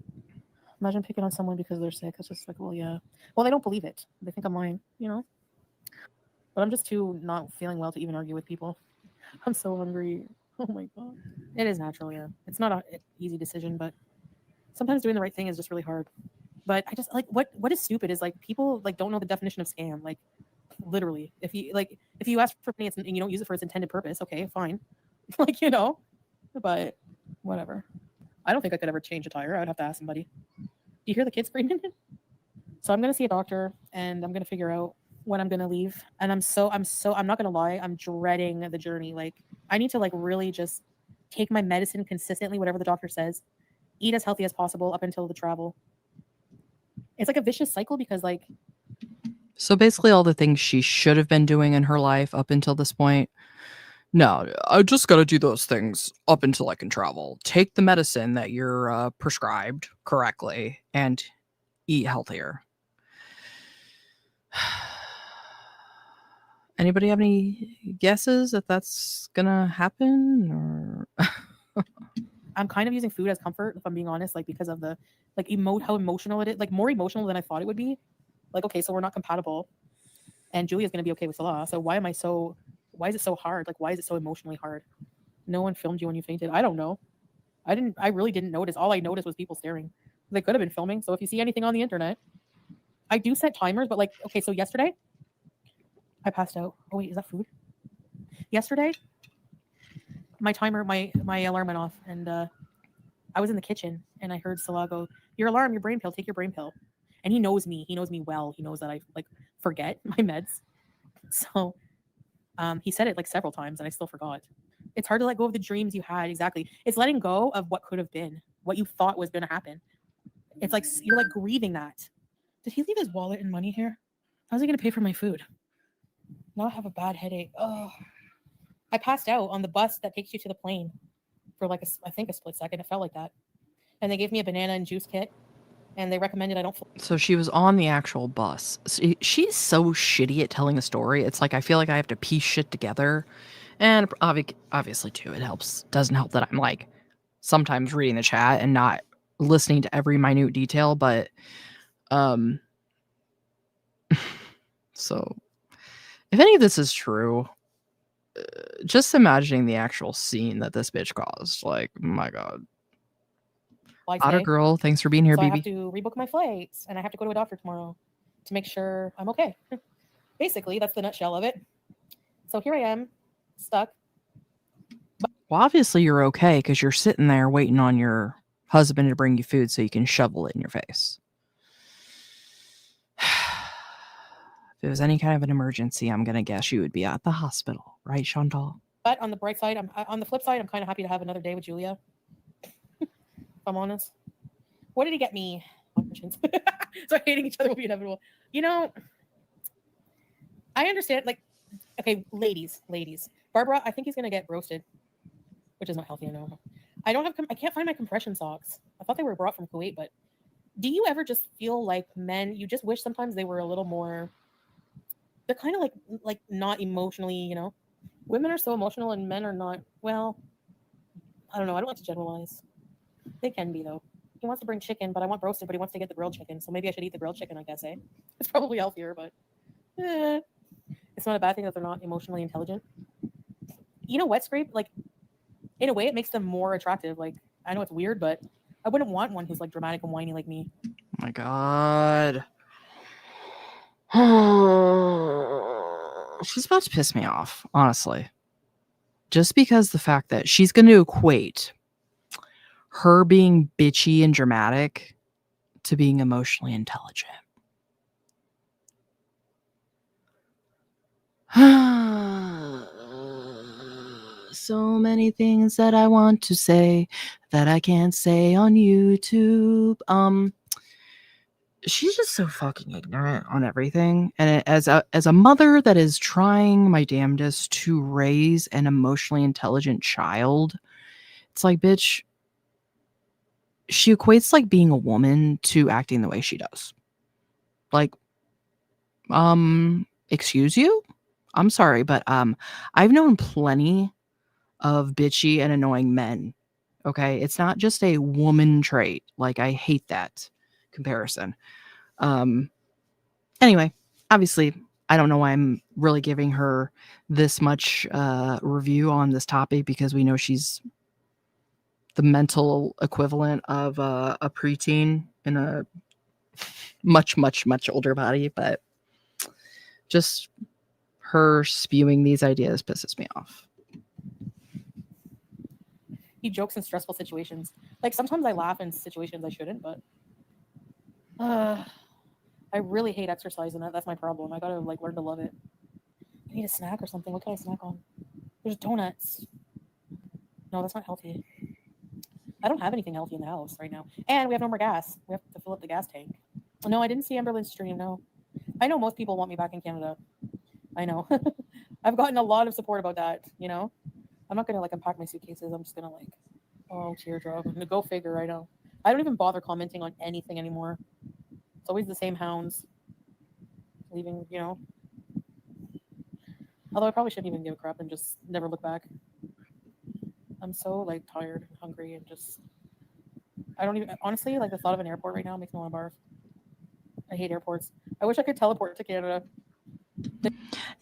Imagine picking on someone because they're sick. It's just like, well, yeah. Well, they don't believe it. They think I'm lying, But I'm just too not feeling well to even argue with people. I'm so hungry. Oh my god. It is natural, yeah. It's not an easy decision, but sometimes doing the right thing is just really hard. But I just like what is stupid is like people like don't know the definition of scam. Like literally, if you ask for money and you don't use it for its intended purpose, okay, fine. Like but whatever. I don't think I could ever change a tire. I would have to ask somebody. Do you hear the kids screaming? So I'm gonna see a doctor and I'm gonna figure out when I'm gonna leave. And I'm not gonna lie, I'm dreading the journey. Like I need to like really just take my medicine consistently, whatever the doctor says, eat as healthy as possible up until the travel. It's like a vicious cycle because like So basically, all the things she should have been doing in her life up until this point. No, I just got to do those things up until I can travel. Take the medicine that you're prescribed correctly and eat healthier. Anybody have any guesses if that's gonna happen? Or I'm kind of using food as comfort, if I'm being honest, like because of the like how emotional it is, like more emotional than I thought it would be. Like, okay, so we're not compatible, and Julia's gonna be okay with Salah. So why is it so hard? Like, why is it so emotionally hard? No one filmed you when you fainted. I don't know. I really didn't notice. All I noticed was people staring. They could have been filming. So if you see anything on the internet, I do set timers, but like, okay, so yesterday I passed out. Oh wait, is that food? Yesterday, my timer, my alarm went off, and I was in the kitchen, and I heard Salah go, "Your alarm, your brain pill. Take your brain pill." And he knows me. He knows me well. He knows that I like forget my meds. So he said it like several times, and I still forgot. It's hard to let go of the dreams you had. Exactly. It's letting go of what could have been, what you thought was going to happen. It's like you're like grieving that. Did he leave his wallet and money here? How's he going to pay for my food? Now I have a bad headache. Oh, I passed out on the bus that takes you to the plane for like I think a split second. It felt like that. And they gave me a banana and juice kit, and they recommended I don't. so she was on the actual bus. She's so shitty at telling a story. It's like I feel like I have to piece shit together, and obviously too, it helps. Doesn't help that I'm like sometimes reading the chat and not listening to every minute detail, but so if any of this is true, just imagining the actual scene that this bitch caused, like, my god. Otter girl, thanks for being here, so BB. I have to rebook my flights, and I have to go to a doctor tomorrow to make sure I'm okay. Basically, that's the nutshell of it. So here I am, stuck. Well, obviously you're okay because you're sitting there waiting on your husband to bring you food so you can shovel it in your face. If it was any kind of an emergency, I'm gonna guess you would be at the hospital, right, Chantal? But on the bright side, on the flip side, I'm kind of happy to have another day with Julia. If I'm honest. What did he get me? So hating each other will be inevitable. You know, I understand. Like, okay, ladies. Barbara, I think he's gonna get roasted, which is not healthy. I know. I can't find my compression socks. I thought they were brought from Kuwait, but do you ever just feel like men? You just wish sometimes they were a little more. They're kind of like not emotionally. You know, women are so emotional and men are not. Well, I don't know. I don't like to generalize. They can be though. He wants to bring chicken, but I want roasted, but he wants to get the grilled chicken. So maybe I should eat the grilled chicken, I guess, eh? It's probably healthier, but it's not a bad thing that they're not emotionally intelligent. You know what, Scrape? Like, in a way, it makes them more attractive. Like, I know it's weird, but I wouldn't want one who's like dramatic and whiny like me. Oh my god. She's about to piss me off, honestly. Just because the fact that she's going to equate her being bitchy and dramatic to being emotionally intelligent. So many things that I want to say that I can't say on YouTube. She's just so fucking ignorant on everything. And as a mother that is trying my damnedest to raise an emotionally intelligent child, it's like, bitch, she equates like being a woman to acting the way she does. Like, excuse you? I'm sorry, but I've known plenty of bitchy and annoying men. Okay? It's not just a woman trait. Like, I hate that comparison. Anyway, obviously, I don't know why I'm really giving her this much review on this topic because we know she's the mental equivalent of a preteen in a much, much, much older body, but just her spewing these ideas pisses me off. He jokes in stressful situations. Like, sometimes I laugh in situations I shouldn't, but I really hate exercise, and that's my problem. I gotta like learn to love it. I need a snack or something. What can I snack on? There's donuts. No, that's not healthy. I don't have anything healthy in the house right now. And we have no more gas. We have to fill up the gas tank. No, I didn't see Amberlin's stream. No. I know most people want me back in Canada. I know. I've gotten a lot of support about that, you know? I'm not going to like unpack my suitcases. I'm just going to like, oh, teardrop. Go figure, I know. I don't even bother commenting on anything anymore. It's always the same hounds leaving, you know? Although I probably shouldn't even give a crap and just never look back. I'm so like tired and hungry and just I don't even honestly like the thought of an airport right now makes me want to barf. I hate airports. I wish I could teleport to Canada.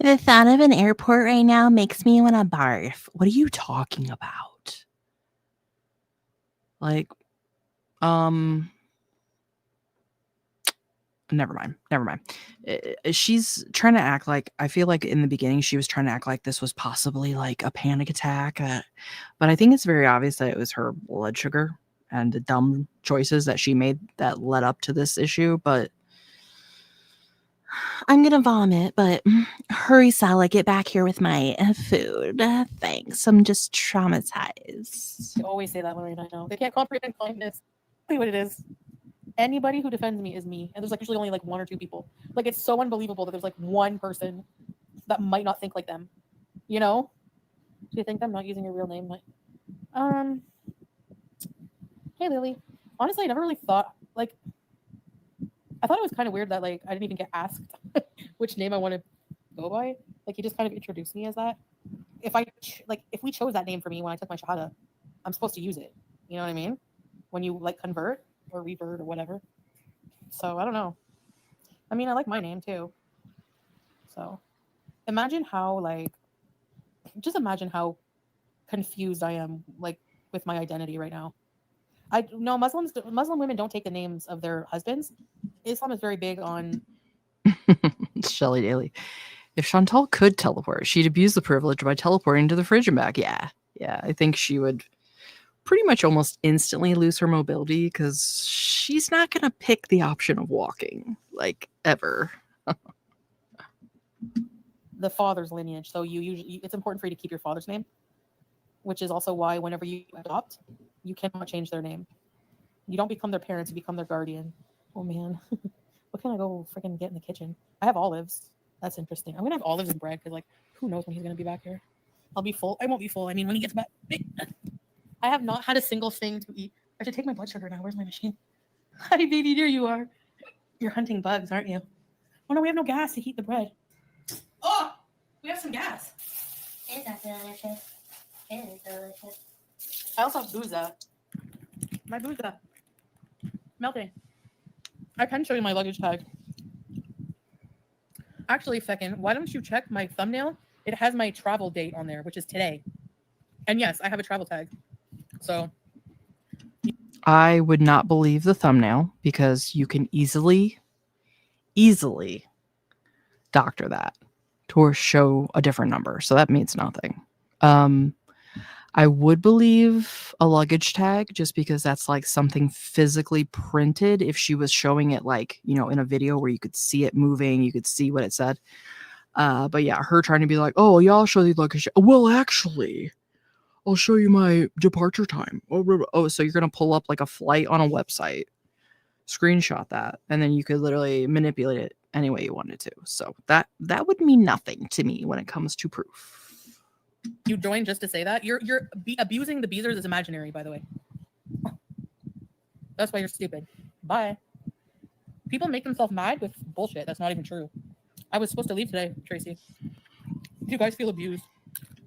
The thought of an airport right now makes me want to barf. What are you talking about? Like, never mind. She's trying to act like, I feel like in the beginning she was trying to act like this was possibly like a panic attack, but I think it's very obvious that it was her blood sugar and the dumb choices that she made that led up to this issue. But I'm gonna vomit, but hurry, Sala, get back here with my food. Thanks. I'm just traumatized. They always say that, Lorraine. I know. They can't comprehend kindness. See what it is. Anybody who defends me is me. And there's like usually only like one or two people. Like it's so unbelievable that there's like one person that might not think like them. You know? Do you think I'm not using your real name? Hey Lily. Honestly, I never really thought like I thought it was kind of weird that like I didn't even get asked which name I want to go by. Like he just kind of introduced me as that. If we chose that name for me when I took my shahada, I'm supposed to use it. You know what I mean? When you like convert or revert or whatever. So I don't know. I mean, I like my name too. So imagine how just imagine how confused I am like with my identity right now. I know Muslim women don't take the names of their husbands. Islam is very big on Shelly Daly. If Chantal could teleport, she'd abuse the privilege by teleporting to the fridge and back. Yeah. I think she would pretty much almost instantly lose her mobility because she's not going to pick the option of walking, like, ever. the father's lineage. So it's important for you to keep your father's name, which is also why whenever you adopt, you cannot change their name. You don't become their parents, you become their guardian. Oh man, what can I go freaking get in the kitchen? I have olives. That's interesting. I'm gonna have olives and bread because like who knows when he's gonna be back here. I'll be full. I won't be full. I mean when he gets back. I have not had a single thing to eat. I should take my blood sugar now. Where's my machine? Hi baby, there you are. You're hunting bugs, aren't you? Oh no, we have no gas to heat the bread. Oh, we have some gas. It's not delicious. It is delicious. I also have booza. My booza. Melting. I can show you my luggage tag. Actually, second, why don't you check my thumbnail? It has my travel date on there, which is today. And yes, I have a travel tag. So I would not believe the thumbnail because you can easily doctor that to show a different number. So that means nothing. I would believe a luggage tag just because that's like something physically printed. If she was showing it like, you know, in a video where you could see it moving, you could see what it said. But yeah, her trying to be like, oh, yeah, I'll show you the luggage. Well, actually, I'll show you my departure time. Oh, so you're going to pull up like a flight on a website, screenshot that, and then you could literally manipulate it any way you wanted to. So that would mean nothing to me when it comes to proof. You joined just to say that? You're abusing the Beezers is imaginary, by the way. That's why you're stupid. Bye. People make themselves mad with bullshit. That's not even true. I was supposed to leave today, Tracy. You guys feel abused.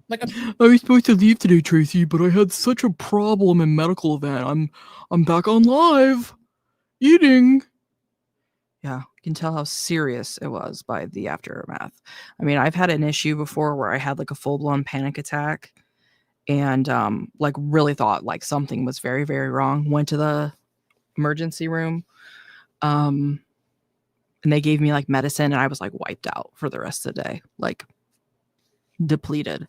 Like I was supposed to leave today, Tracy, but I had such a problem in medical event. I'm back on live eating. Yeah, you can tell how serious it was by the aftermath. I mean, I've had an issue before where I had like a full-blown panic attack and like really thought like something was very, very wrong. Went to the emergency room. And they gave me like medicine and I was like wiped out for the rest of the day, like depleted.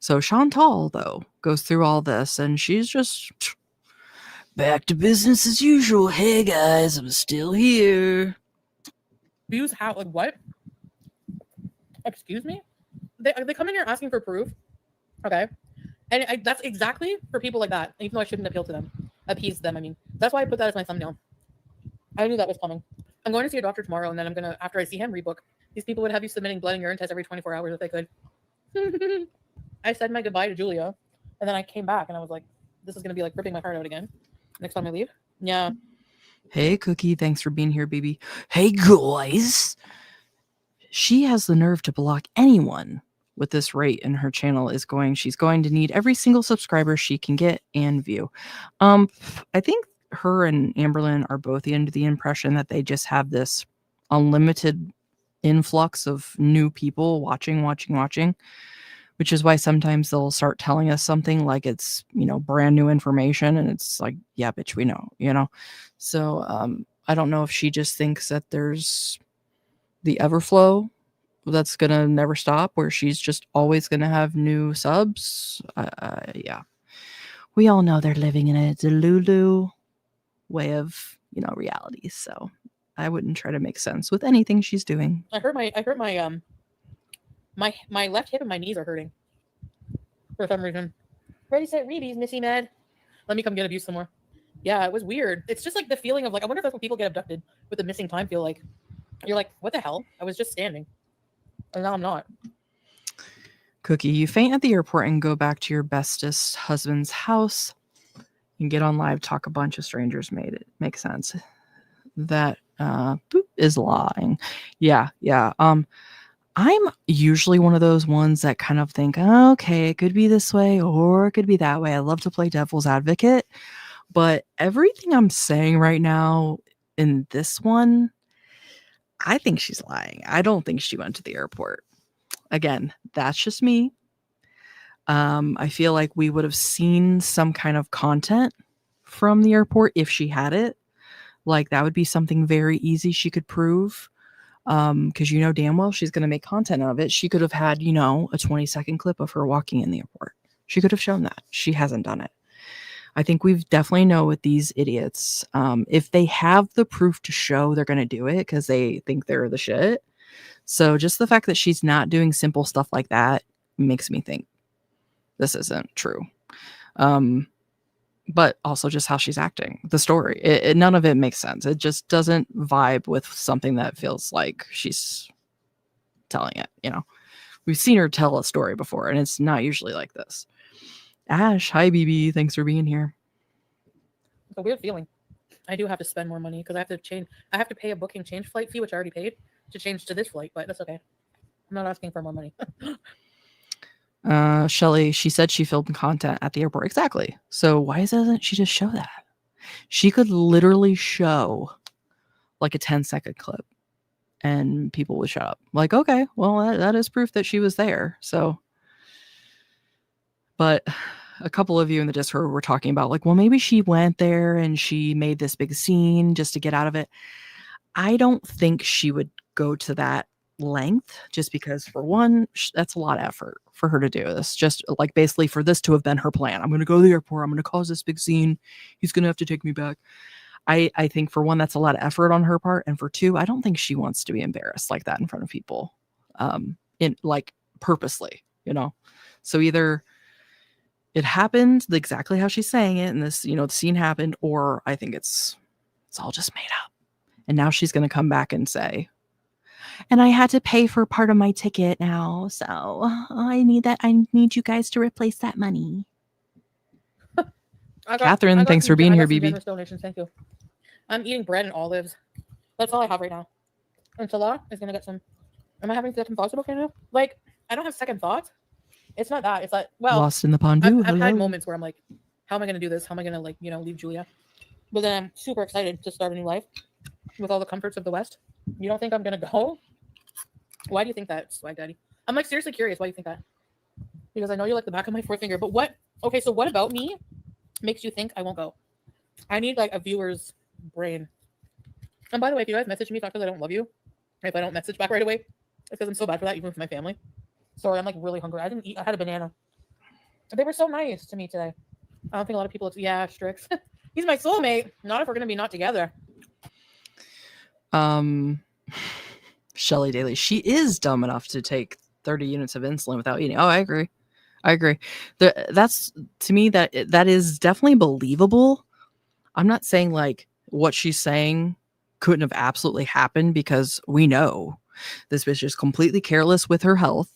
So Chantal, though, goes through all this and she's just back to business as usual. Hey guys, I'm still here. abuse how? Like what? Excuse me? They come in here asking for proof. Okay. And that's exactly for people like that, even though I shouldn't appease them. I mean, that's why I put that as my thumbnail. I knew that was coming. I'm going to see a doctor tomorrow, and then I'm going to, after I see him, rebook. These people would have you submitting blood and urine tests every 24 hours if they could. I said my goodbye to Julia, and then I came back, and I was like, this is going to be like ripping my heart out again next time I leave. Yeah. Hey, Cookie, thanks for being here, baby. Hey, guys. She has the nerve to block anyone with this rate, and her channel she's going to need every single subscriber she can get and view. I think her and Amberlyn are both under the impression that they just have this unlimited influx of new people watching, which is why sometimes they'll start telling us something like it's, brand new information, and it's like, yeah, bitch, we know. So I don't know if she just thinks that there's the everflow that's gonna never stop, where she's just always gonna have new subs. Yeah, we all know they're living in a Delulu way of reality, so I wouldn't try to make sense with anything she's doing. I hurt my left hip and my knees are hurting for some reason. Ready, set, readies, Missy Med. Let me come get abused some more. Yeah, it was weird. It's just like the feeling of like, I wonder if that's what people get abducted with the missing time feel like. You're like, what the hell? I was just standing. And now I'm not. Cookie, you faint at the airport and go back to your bestest husband's house and get on live, talk a bunch of strangers made it make sense. That boop is lying. Yeah. I'm usually one of those ones that kind of think, okay, it could be this way or it could be that way. I love to play devil's advocate, but everything I'm saying right now in this one, I think she's lying. I don't think she went to the airport. Again, that's just me. I feel like we would have seen some kind of content from the airport if she had it. Like, that would be something very easy she could prove. Because damn well she's going to make content of it. She could have had, a 20-second clip of her walking in the airport. She could have shown that. She hasn't done it. I think we've definitely know with these idiots, if they have the proof to show, they're going to do it because they think they're the shit. So just the fact that she's not doing simple stuff like that makes me think this isn't true. But also just how she's acting, the story, none of it makes sense. It just doesn't vibe with something that feels like she's telling it. We've seen her tell a story before, and it's not usually like this. Ash, hi, BB. Thanks for being here. It's a weird feeling. I do have to spend more money because I have to pay a booking change flight fee, which I already paid, to change to this flight, but that's okay. I'm not asking for more money. Shelly, she said she filmed content at the airport. Exactly. So why doesn't she just show that? She could literally show like a 10-second clip and people would shut up. Like, okay, well, that is proof that she was there. So, but a couple of you in the Discord were talking about like, well, maybe she went there and she made this big scene just to get out of it. I don't think she would go to that length, just because, for one, that's a lot of effort for her to do this. Just like basically for this to have been her plan. I'm going to go to the airport. I'm going to cause this big scene. He's going to have to take me back. I think for one, that's a lot of effort on her part. And for two, I don't think she wants to be embarrassed like that in front of people, in like purposely, So either it happened exactly how she's saying it, and this, the scene happened, or I think it's all just made up. And now she's going to come back and say, and I had to pay for part of my ticket now, so I need you guys to replace that money. Catherine, thanks for being here, BB. Donations, thank you. I'm eating bread and olives. That's all I have right now. And Salah is gonna get some. Am I having second thoughts about Canada? Like, I don't have second thoughts. It's not that. It's like, well, lost in the pondu. I've had moments where I'm like, how am I gonna do this? How am I gonna leave Julia? But then I'm super excited to start a new life with all the comforts of the West. You don't think I'm gonna go? Why do you think that, Swag Daddy? I'm like seriously curious why you think that. Because I know you're like the back of my forefinger. But what? Okay, so what about me makes you think I won't go? I need like a viewer's brain. And by the way, if you guys message me, talk because I don't love you. If I don't message back right away, it's because I'm so bad for that, even with my family. Sorry, I'm like really hungry. I didn't eat. I had a banana. They were so nice to me today. I don't think a lot of people. Yeah, Strix. He's my soulmate. Not if we're gonna be not together. Shelly Daly, she is dumb enough to take 30 units of insulin without eating. Oh, I agree. I agree. That's to me that is definitely believable. I'm not saying like what she's saying couldn't have absolutely happened because we know this bitch is completely careless with her health.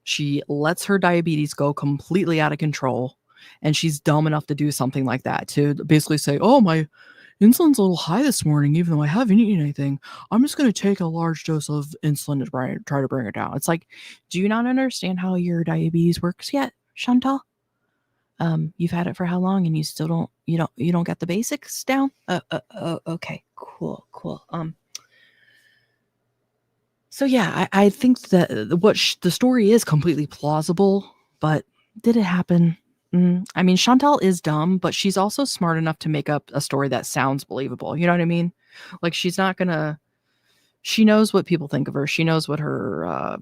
She lets her diabetes go completely out of control. And she's dumb enough to do something like that to basically say, oh, my insulin's a little high this morning, even though I haven't eaten anything. I'm just going to take a large dose of insulin to try to bring it down. It's like, do you not understand how your diabetes works yet, Chantal? You've had it for how long, and you still don't get the basics down? Okay, cool. So yeah, I think that the story is completely plausible, but did it happen? I mean, Chantal is dumb, but she's also smart enough to make up a story that sounds believable. You know what I mean? Like she's not gonna. She knows what people think of her. She knows what her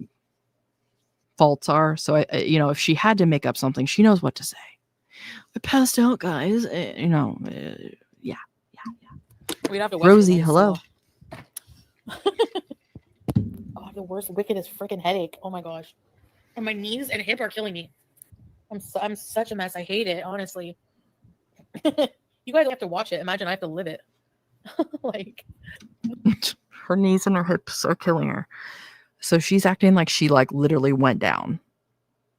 faults are. So if she had to make up something, she knows what to say. I passed out, guys. Yeah. We'd have to Rosie, hello. Oh, the worst, wickedest freaking headache. Oh my gosh. And my knees and hip are killing me. I'm such a mess. I hate it, honestly. You guys have to watch it. Imagine I have to live it. Like her knees and her hips are killing her. So she's acting like she like literally went down.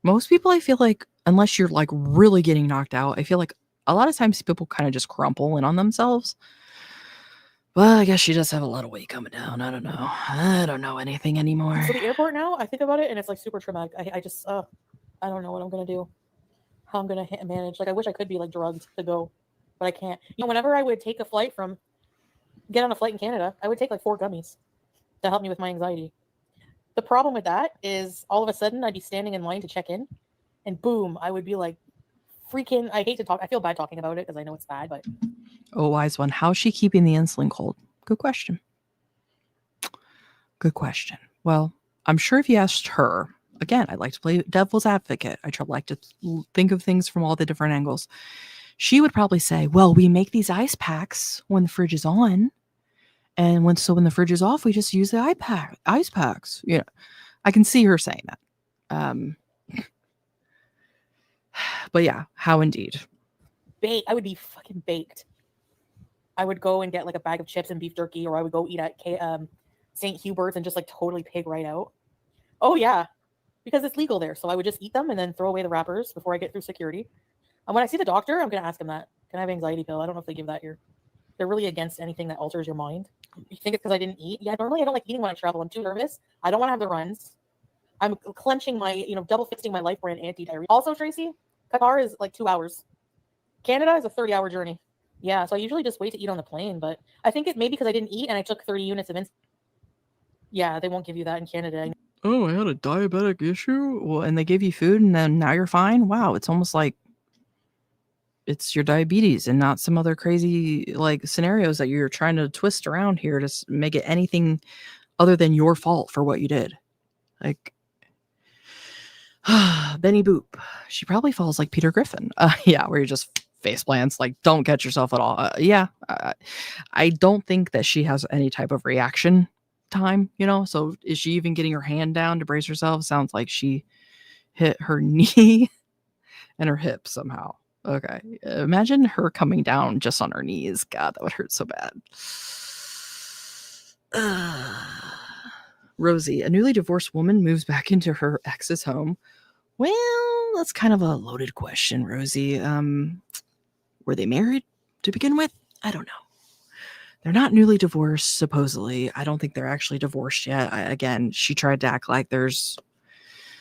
Most people, I feel like, unless you're like really getting knocked out, I feel like a lot of times people kind of just crumple in on themselves. Well, I guess she does have a lot of weight coming down. I don't know. I don't know anything anymore. So the airport now, I think about it and it's like super traumatic. I just I don't know what I'm gonna do. How I'm gonna manage. Like I wish I could be like drugged to go, but I can't. Whenever I would take a flight get on a flight in Canada, I would take like 4 gummies to help me with my anxiety. The problem with that is all of a sudden I'd be standing in line to check in and boom, I would be like freaking, I hate to talk. I feel bad talking about it because I know it's bad, but. Oh, wise one. How's she keeping the insulin cold? Good question. Well, I'm sure if you asked her, again, I like to play devil's advocate. I like to think of things from all the different angles. She would probably say, well, we make these ice packs when the fridge is on. And when the fridge is off, we just use the ice packs. I can see her saying that. But yeah, how indeed. I would be fucking baked. I would go and get like a bag of chips and beef jerky, or I would go eat at St. Hubert's and just like totally pig right out. Oh yeah, because it's legal there. So I would just eat them and then throw away the wrappers before I get through security. And when I see the doctor, I'm going to ask him that. Can I have an anxiety pill? I don't know if they give that here. They're really against anything that alters your mind. You think it's because I didn't eat? Yeah, normally I don't like eating when I travel. I'm too nervous. I don't want to have the runs. I'm clenching my, double fisting my Life Brand anti-diarrhea. Also, Tracy, Qatar is like 2 hours. Canada is a 30-hour journey. Yeah, so I usually just wait to eat on the plane, but I think it may be because I didn't eat and I took 30 units of insulin. Yeah, they won't give you that in Canada. Oh, I had a diabetic issue? Well, and they gave you food and then now you're fine? Wow, it's almost like it's your diabetes and not some other crazy like scenarios that you're trying to twist around here to make it anything other than your fault for what you did. Like Benny Boop. She probably falls like Peter Griffin. Yeah, where you're just face plants, like don't catch yourself at all. I don't think that she has any type of reaction time, so is she even getting her hand down to brace herself? Sounds like she hit her knee and her hip somehow. Okay, imagine her coming down just on her knees. God, that would hurt so bad. Rosie, a newly divorced woman moves back into her ex's home. Well, that's kind of a loaded question, Rosie. Were they married to begin with? I don't know. They're not newly divorced, supposedly. I don't think they're actually divorced yet. Again, she tried to act like there's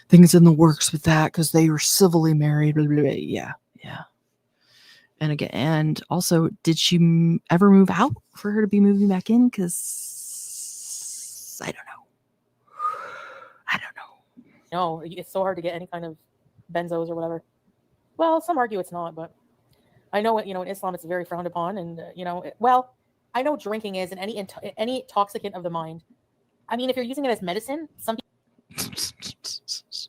things in the works with that because they were civilly married. Blah, blah, blah. Yeah. And again, and also, did she ever move out for her to be moving back in? Because I don't know. No, it's so hard to get any kind of benzos or whatever. Well, some argue it's not, but I know in Islam it's very frowned upon, and I know drinking is, and any intoxicant of the mind. I mean, if you're using it as medicine, some people.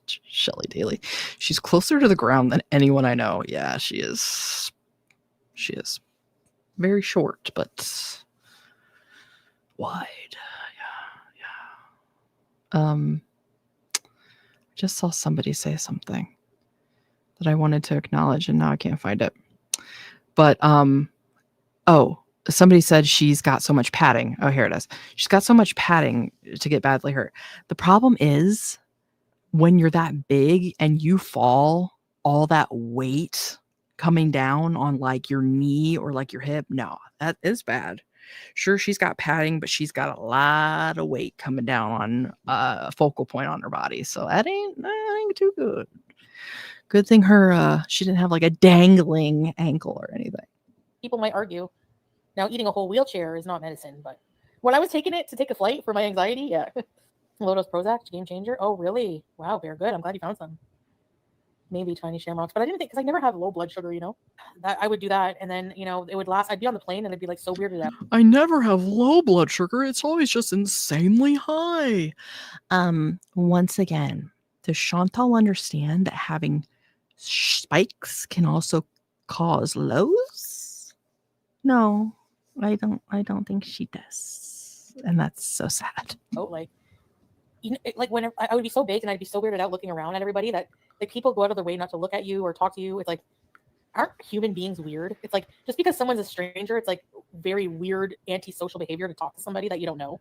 Shelley Daly, she's closer to the ground than anyone I know. Yeah, she is. She is very short, but wide. Yeah. Just saw somebody say something. that I wanted to acknowledge, and now I can't find it. But oh, somebody said she's got so much padding. Oh, here it is. She's got so much padding to get badly hurt. The problem is when you're that big and you fall, all that weight coming down on like your knee or like your hip. No, that is bad. Sure, she's got padding, but she's got a lot of weight coming down on a focal point on her body. So that ain't too good. Good thing she didn't have like a dangling ankle or anything. People might argue. Now, eating a whole wheelchair is not medicine, but when I was taking it to take a flight for my anxiety, yeah. Low-dose Prozac, game changer. Oh, really? Wow, very good. I'm glad you found some. Maybe tiny shamrocks, but I didn't think, because I never have low blood sugar, that I would do that, and then it would last. I'd be on the plane and it'd be like so weirded out. I never have low blood sugar. It's always just insanely high. Once again, does Chantal understand that having spikes can also cause lows? No, I don't think she does, and that's so sad. Oh, like whenever I would be so big and I'd be so weirded out looking around at everybody that like people go out of their way not to look at you or talk to you. It's like, aren't human beings weird? It's like just because someone's a stranger, it's like very weird antisocial behavior to talk to somebody that you don't know.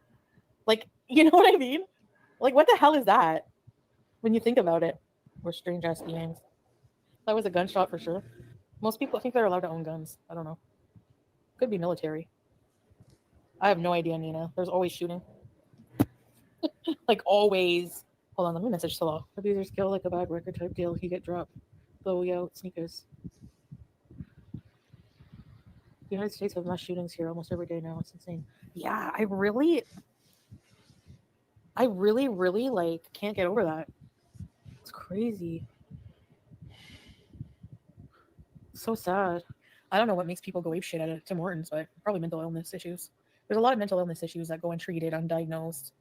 Like, you know what I mean? Like, what the hell is that? When you think about it, we're strange ass beings. That was a gunshot for sure. Most people think they're allowed to own guns. I don't know. Could be military. I have no idea, Nina. There's always shooting. Like always. Hold on, let me message Salah. Abusers kill like a bad record type deal. You get dropped. Blow you out, sneakers. The United States have mass shootings here almost every day now. It's insane. Yeah, I really like can't get over that. It's crazy. So sad. I don't know what makes people go apeshit at it, Tim Hortons, but probably mental illness issues. There's a lot of mental illness issues that go untreated, undiagnosed.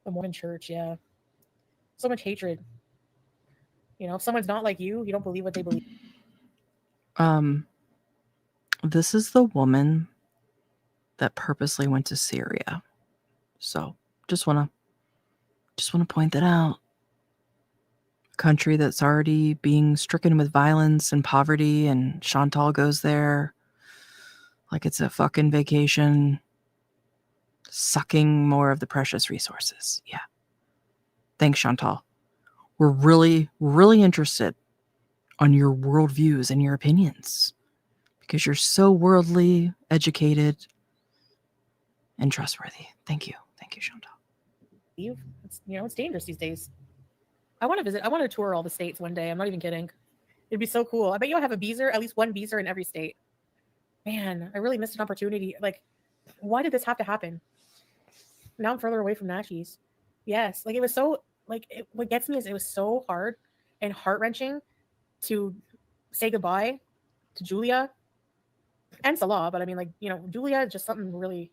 The Mormon church, yeah. So much hatred. If someone's not like you, you don't believe what they believe. This is the woman that purposely went to Syria. So just wanna point that out. A country that's already being stricken with violence and poverty, and Chantal goes there like it's a fucking vacation, sucking more of the precious resources. Yeah. Thanks, Chantal. We're really, really interested on your worldviews and your opinions because you're so worldly, educated, and trustworthy. Thank you. Thank you, Chantal. It's dangerous these days. I want to visit. I want to tour all the states one day. I'm not even kidding. It'd be so cool. I bet you'll have a beezer, at least one beezer in every state. Man, I really missed an opportunity. Like, why did this have to happen? Now I'm further away from Nashies. Yes, like it was so, like, what gets me is it was so hard and heart-wrenching to say goodbye to Julia and Salah, but I mean, like, Julia is just something really,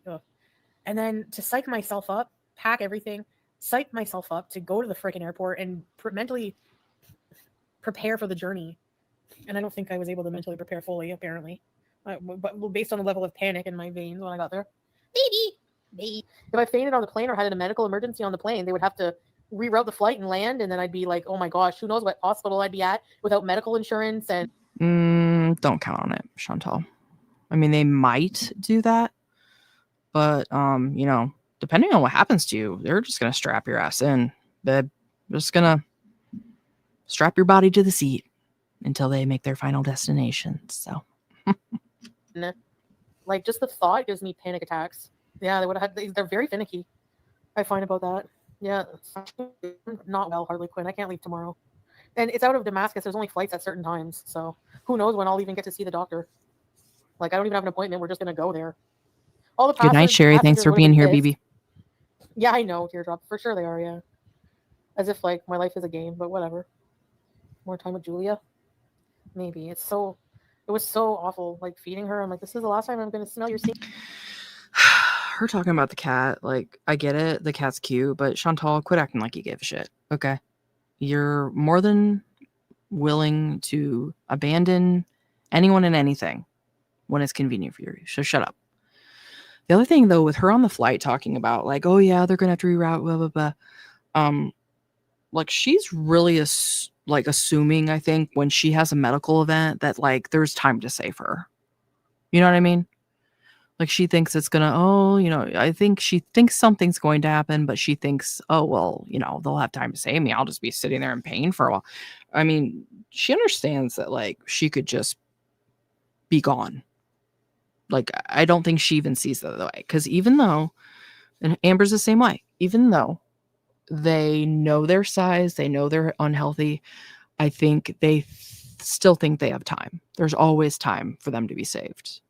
and then to psych myself up, pack everything, psych myself up to go to the freaking airport and mentally prepare for the journey. And I don't think I was able to mentally prepare fully, apparently, but based on the level of panic in my veins when I got there. Baby. If I fainted on the plane or had a medical emergency on the plane, they would have to reroute the flight and land, and then I'd be like, oh my gosh, who knows what hospital I'd be at without medical insurance. And don't count on it, Chantal. I mean, they might do that, but depending on what happens to you, they're just gonna strap your ass in, babe. They're just gonna strap your body to the seat until they make their final destination. So like, just the thought gives me panic attacks. Yeah, they would have had. They're very finicky. I find about that. Yeah, not well, Harley Quinn. I can't leave tomorrow, and it's out of Damascus. There's only flights at certain times, so who knows when I'll even get to see the doctor. Like, I don't even have an appointment. We're just gonna go there. All the good night, Sherry. Thanks for being here, BB. Yeah, I know, teardrop. For sure they are. Yeah, as if like my life is a game, but whatever. More time with Julia. Maybe it was so awful. Like feeding her. I'm like, this is the last time I'm gonna smell your seat. Her talking about the cat, like, I get it, the cat's cute, but Chantal, quit acting like you gave a shit, okay? You're more than willing to abandon anyone and anything when it's convenient for you, so shut up. The other thing, though, with her on the flight talking about, like, oh yeah, they're gonna have to reroute, blah, blah, blah. Like, she's really like assuming, I think, when she has a medical event that like there's time to save her. You know what I mean? Like she thinks it's gonna, oh, I think she thinks something's going to happen, but she thinks, oh, well, they'll have time to save me. I'll just be sitting there in pain for a while. I mean, she understands that like she could just be gone. Like, I don't think she even sees that the way. Because even though, and Amber's the same way, even though they know their size, they know they're unhealthy, I think they still think they have time. There's always time for them to be saved.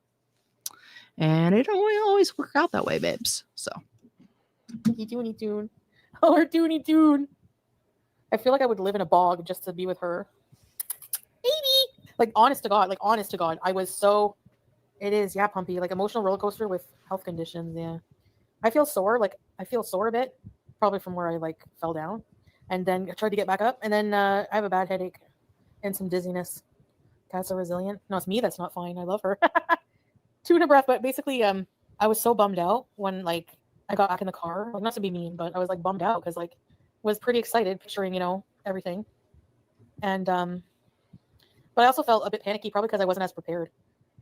And it don't always work out that way, babes. So. Doony Doon. Oh, her Doony Doon. I feel like I would live in a bog just to be with her. Baby! Like, honest to God, I was so... It is, yeah, Pumpy. Like, emotional roller coaster with health conditions, yeah. I feel sore a bit, probably from where I, like, fell down. And then I tried to get back up, and then I have a bad headache and some dizziness. Cats are resilient. No, it's me that's not fine. I love her. Tuna breath, but basically, I was so bummed out when, like, I got back in the car. Like, not to be mean, but I was, like, bummed out because, like, was pretty excited, picturing, everything. And, but I also felt a bit panicky, probably because I wasn't as prepared.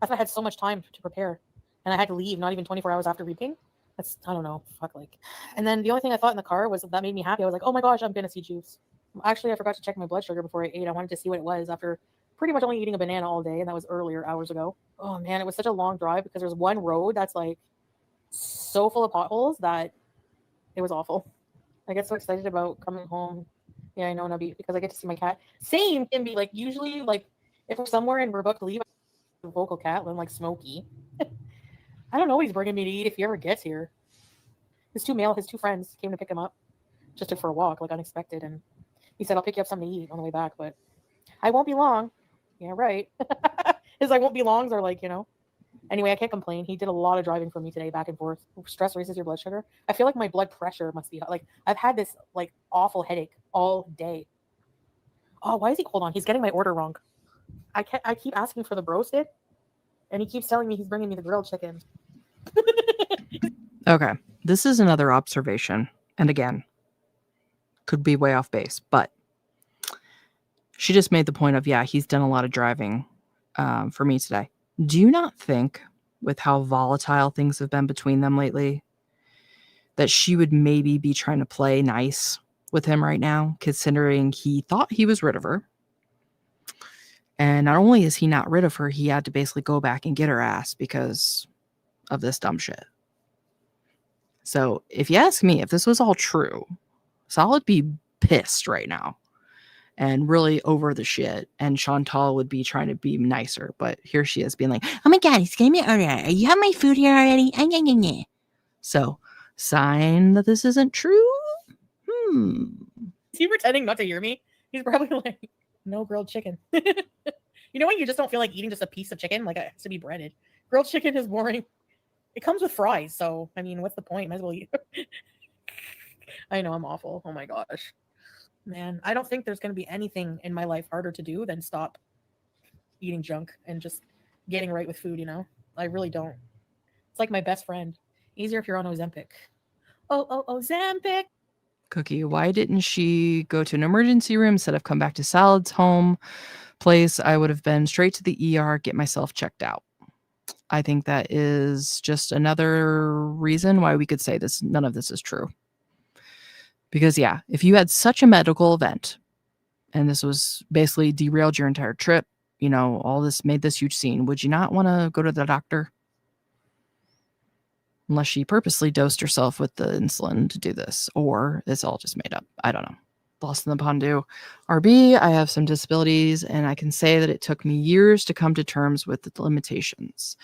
I thought I had so much time to prepare, and I had to leave not even 24 hours after reaping. That's, I don't know, fuck, like. And then the only thing I thought in the car was that made me happy. I was like, oh my gosh, I'm gonna see juice. Actually, I forgot to check my blood sugar before I ate. I wanted to see what it was after pretty much only eating a banana all day, and that was earlier, hours ago. Oh man, it was such a long drive because there's one road that's like so full of potholes that it was awful. I get so excited about coming home. Yeah, I know, Nubby, because I get to see my cat. Same can be like usually like if we're somewhere and we're about to leave, I have a vocal cat, then like Smokey. I don't know, he's bringing me to eat if he ever gets here. His two friends came to pick him up, just took for a walk, like unexpected, and he said, I'll pick you up something to eat on the way back, but I won't be long. Yeah, right. His I won't be longs are like, Anyway, I can't complain. He did a lot of driving for me today, back and forth. Stress raises your blood sugar. I feel like my blood pressure must be like I've had this like awful headache all day. Oh, why is he? Hold on, he's getting my order wrong. I keep asking for the broasted, and he keeps telling me he's bringing me the grilled chicken. Okay, this is another observation, and again, could be way off base, but she just made the point of, yeah, he's done a lot of driving for me today. Do you not think, with how volatile things have been between them lately, that she would maybe be trying to play nice with him right now, considering he thought he was rid of her? And not only is he not rid of her, he had to basically go back and get her ass because of this dumb shit. So if you ask me, if this was all true, Solid be pissed right now and really over the shit. And Chantal would be trying to be nicer, but here she is being like, oh my God, he's getting me order. You have my food here already? So, sign that this isn't true? Is he pretending not to hear me? He's probably like, no grilled chicken. You know when you just don't feel like eating just a piece of chicken? Like it has to be breaded. Grilled chicken is boring. It comes with fries, so I mean, what's the point? Might as well eat. I know I'm awful. Oh my gosh. Man, I don't think there's going to be anything in my life harder to do than stop eating junk and just getting right with food, I really don't. It's like my best friend. Easier if you're on Ozempic. Oh, Ozempic. Cookie, why didn't she go to an emergency room instead of come back to Salad's home place? I would have been straight to the ER, get myself checked out. I think that is just another reason why we could say this. None of this is true. Because yeah, if you had such a medical event and this was basically derailed your entire trip, all this made this huge scene, would you not want to go to the doctor? Unless she purposely dosed herself with the insulin to do this, or it's all just made up. I don't know. Lost in the Pondu. RB, I have some disabilities, and I can say that it took me years to come to terms with the limitations.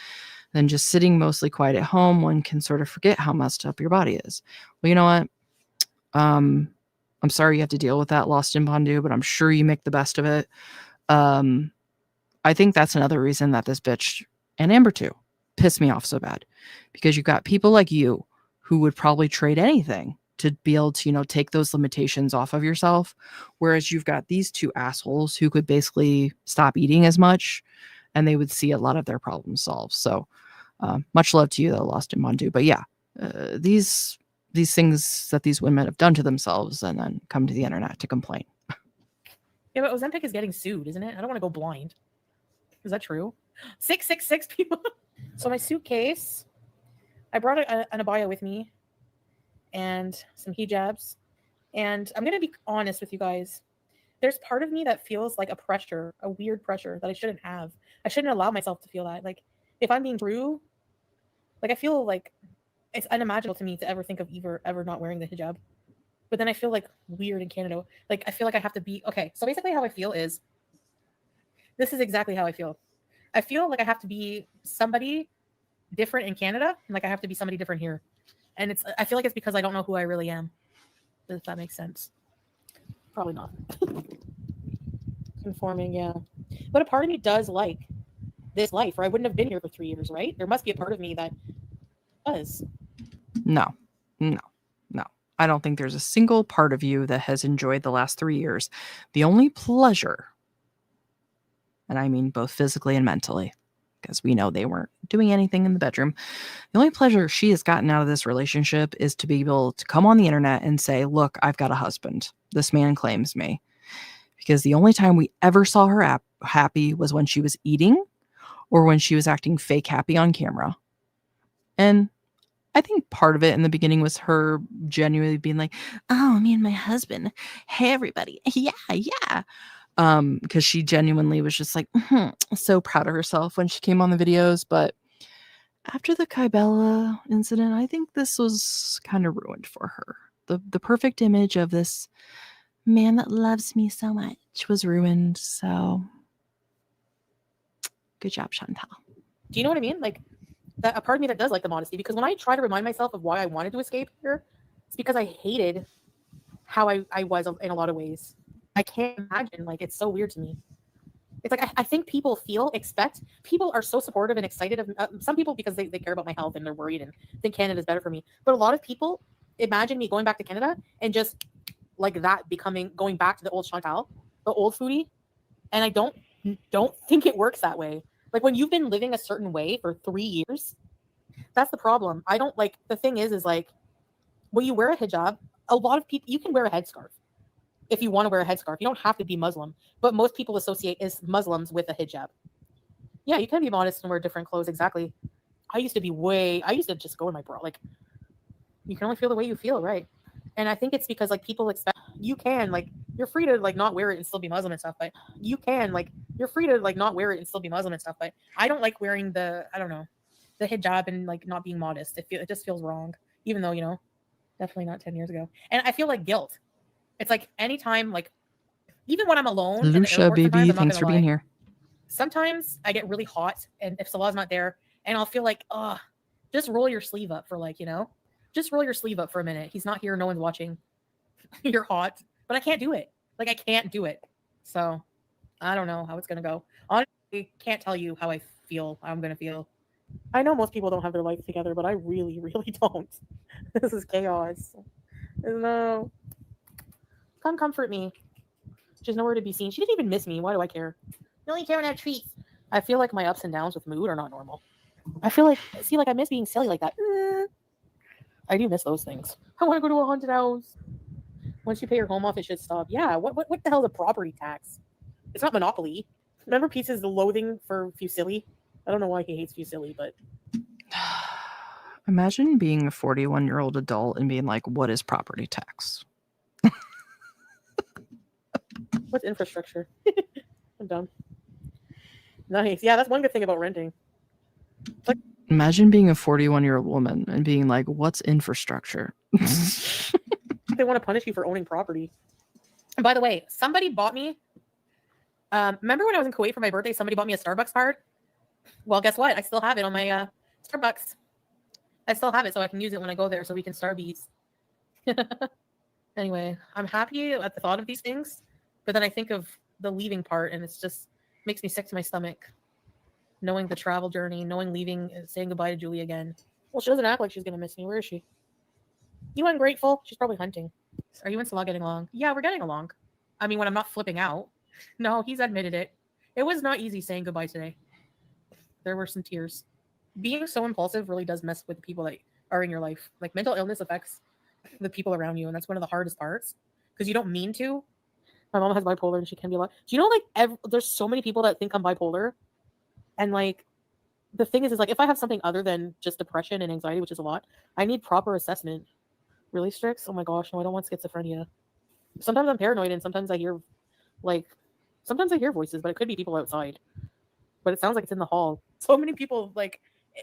Then just sitting mostly quiet at home, one can sort of forget how messed up your body is. Well, you know what? I'm sorry you have to deal with that, lost in Pondu, but I'm sure you make the best of it. I think that's another reason that this bitch, and Amber too, pissed me off so bad. Because you've got people like you who would probably trade anything to be able to, take those limitations off of yourself. Whereas you've got these two assholes who could basically stop eating as much and they would see a lot of their problems solved. So much love to you, though, lost in Pondu. But yeah, these things that these women have done to themselves and then come to the internet to complain. Yeah, but Ozempic is getting sued, isn't it? I don't want to go blind. Is that true? 666 people. So my suitcase, I brought an abaya with me and some hijabs. And I'm going to be honest with you guys. There's part of me that feels like a pressure, a weird pressure that I shouldn't have. I shouldn't allow myself to feel that. Like, if I'm being true, like, I feel like it's unimaginable to me to ever think of ever not wearing the hijab. But then I feel like weird in Canada. Like, I feel like I have to be okay. So basically, how I feel is this is exactly how I feel. I feel like I have to be somebody different in Canada, and like I have to be somebody different here. And I feel like it's because I don't know who I really am. If that makes sense. Probably not. Conforming, yeah. But a part of me does like this life, or I wouldn't have been here for 3 years, right? There must be a part of me that does. No. I don't think there's a single part of you that has enjoyed the last 3 years. The only pleasure, and I mean both physically and mentally, because we know they weren't doing anything in the bedroom. The only pleasure she has gotten out of this relationship is to be able to come on the internet and say, look, I've got a husband. This man claims me. Because the only time we ever saw her happy was when she was eating or when she was acting fake happy on camera. And I think part of it in the beginning was her genuinely being like, oh, me and my husband. Hey, everybody. Yeah. Because she genuinely was just like, so proud of herself when she came on the videos. But after the Kybella incident, I think this was kind of ruined for her. The perfect image of this man that loves me so much was ruined. So good job, Chantal. Do you know what I mean? Like, that a part of me that does like the modesty, because when I try to remind myself of why I wanted to escape here, it's because I hated how I was in a lot of ways. I can't imagine. Like, it's so weird to me. It's like I think people people are so supportive and excited of some people because they care about my health and they're worried and think Canada's better for me. But a lot of people imagine me going back to Canada and just like that going back to the old Chantal, the old foodie. And I don't think it works that way. Like, when you've been living a certain way for 3 years, that's the problem. I don't like, the thing is like, when you wear a hijab, a lot of people, you can wear a headscarf if you want to wear a headscarf. You don't have to be Muslim, but most people associate as Muslims with a hijab. Yeah, you can be modest and wear different clothes. Exactly. I used to just go in my bra. Like, you can only feel the way you feel, right? And I think it's because like people expect you can like you're free to like not wear it and still be Muslim and stuff, but you're free to like not wear it and still be Muslim and stuff. But I don't like wearing the hijab and like not being modest. It just feels wrong, even though definitely not 10 years ago. And I feel like guilt. It's like anytime, like even when I'm alone in the Lucia, airport, baby, sometimes I'm not thanks gonna for lie. being here. Sometimes I get really hot, and if Salah's not there, and I'll feel like, just roll your sleeve up for just roll your sleeve up for a minute. He's not here, no one's watching. You're hot, but I can't do it. Like, I can't do it. So I don't know how it's gonna go. Honestly, I can't tell you how I feel. How I'm gonna feel. I know most people don't have their life together, but I really, really don't. This is chaos. No, come comfort me. She's nowhere to be seen. She didn't even miss me. Why do I care? You only care when I have treats. I feel like my ups and downs with mood are not normal. I feel like, I miss being silly like that. I do miss those things. I want to go to a haunted house. Once you pay your home off, it should stop. Yeah, what the hell is a property tax? It's not Monopoly. Remember Pete's loathing for Fusilli? I don't know why he hates Fusilli, but... Imagine being a 41-year-old adult and being like, what is property tax? What's infrastructure? I'm done. Nice. Yeah, that's one good thing about renting. Like, imagine being a 41-year-old woman and being like, what's infrastructure? they want to punish you for owning property. And by the way, somebody bought me... remember when I was in Kuwait for my birthday, somebody bought me a Starbucks card? Well, guess what? I still have it on my Starbucks. I still have it, so I can use it when I go there, so we can Starbees. Anyway, I'm happy at the thought of these things, but then I think of the leaving part, and it's just makes me sick to my stomach. Knowing the travel journey, knowing leaving, saying goodbye to Julie again. Well, she doesn't act like she's gonna miss me. Where is she? You ungrateful? She's probably hunting. Are you and Salah getting along? Yeah, we're getting along. I mean, when I'm not flipping out. No, he's admitted it. It was not easy saying goodbye today. There were some tears. Being so impulsive really does mess with the people that are in your life. Like, mental illness affects the people around you, and that's one of the hardest parts because you don't mean to. My mom has bipolar and she can be a lot. Do you know, like, there's so many people that think I'm bipolar. And, like, the thing is like, if I have something other than just depression and anxiety, which is a lot, I need proper assessment. Really, Strix? Oh my gosh, no, I don't want schizophrenia. Sometimes I'm paranoid and sometimes I hear, like, sometimes I hear voices, but it could be people outside. But it sounds like it's in the hall. So many people, like,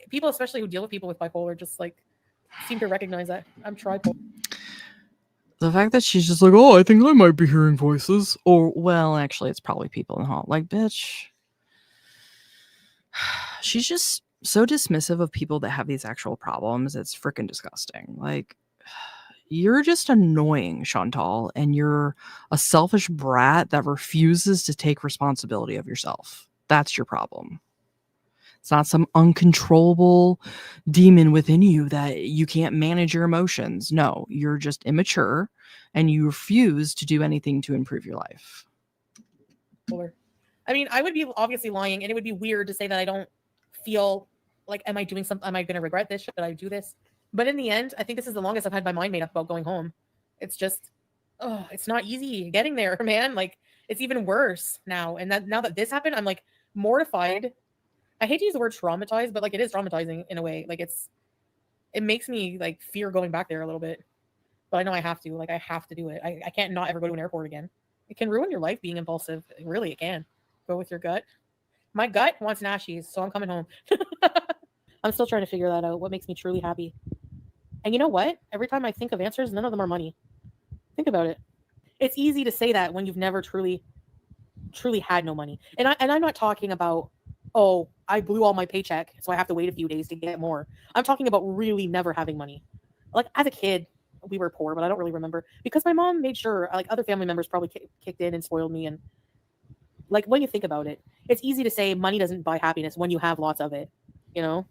people especially who deal with people with bipolar, just, like, seem to recognize that I'm tripolar. The fact that she's just like, oh, I think I might be hearing voices. Or, well, actually, it's probably people in the hall. Like, bitch. She's just so dismissive of people that have these actual problems. It's freaking disgusting. Like, you're just annoying, Chantal, and you're a selfish brat that refuses to take responsibility of yourself. That's your problem. It's not some uncontrollable demon within you that you can't manage your emotions. No, you're just immature and you refuse to do anything to improve your life. I mean, I would be obviously lying, and it would be weird to say that I don't feel like, am I doing something? Am I going to regret this? Should I do this? But in the end, I think this is the longest I've had my mind made up about going home. It's just, oh, it's not easy getting there, man. Like, it's even worse now. And that now that this happened, I'm like mortified. I hate to use the word traumatized, but like it is traumatizing in a way. Like it makes me like fear going back there a little bit. But I know I have to. Like, I have to do it. I can't not ever go to an airport again. It can ruin your life being impulsive. Really, it can. Go with your gut. My gut wants nashies, so I'm coming home. I'm still trying to figure that out. What makes me truly happy? And you know what? Every time I think of answers, none of them are money. Think about it. It's easy to say that when you've never truly had no money. And I'm not talking about, oh, I blew all my paycheck, so I have to wait a few days to get more. I'm talking about really never having money. Like, as a kid, we were poor, but I don't really remember because my mom made sure, like, other family members probably kicked in and spoiled me. And like, when you think about it, it's easy to say money doesn't buy happiness when you have lots of it, you know,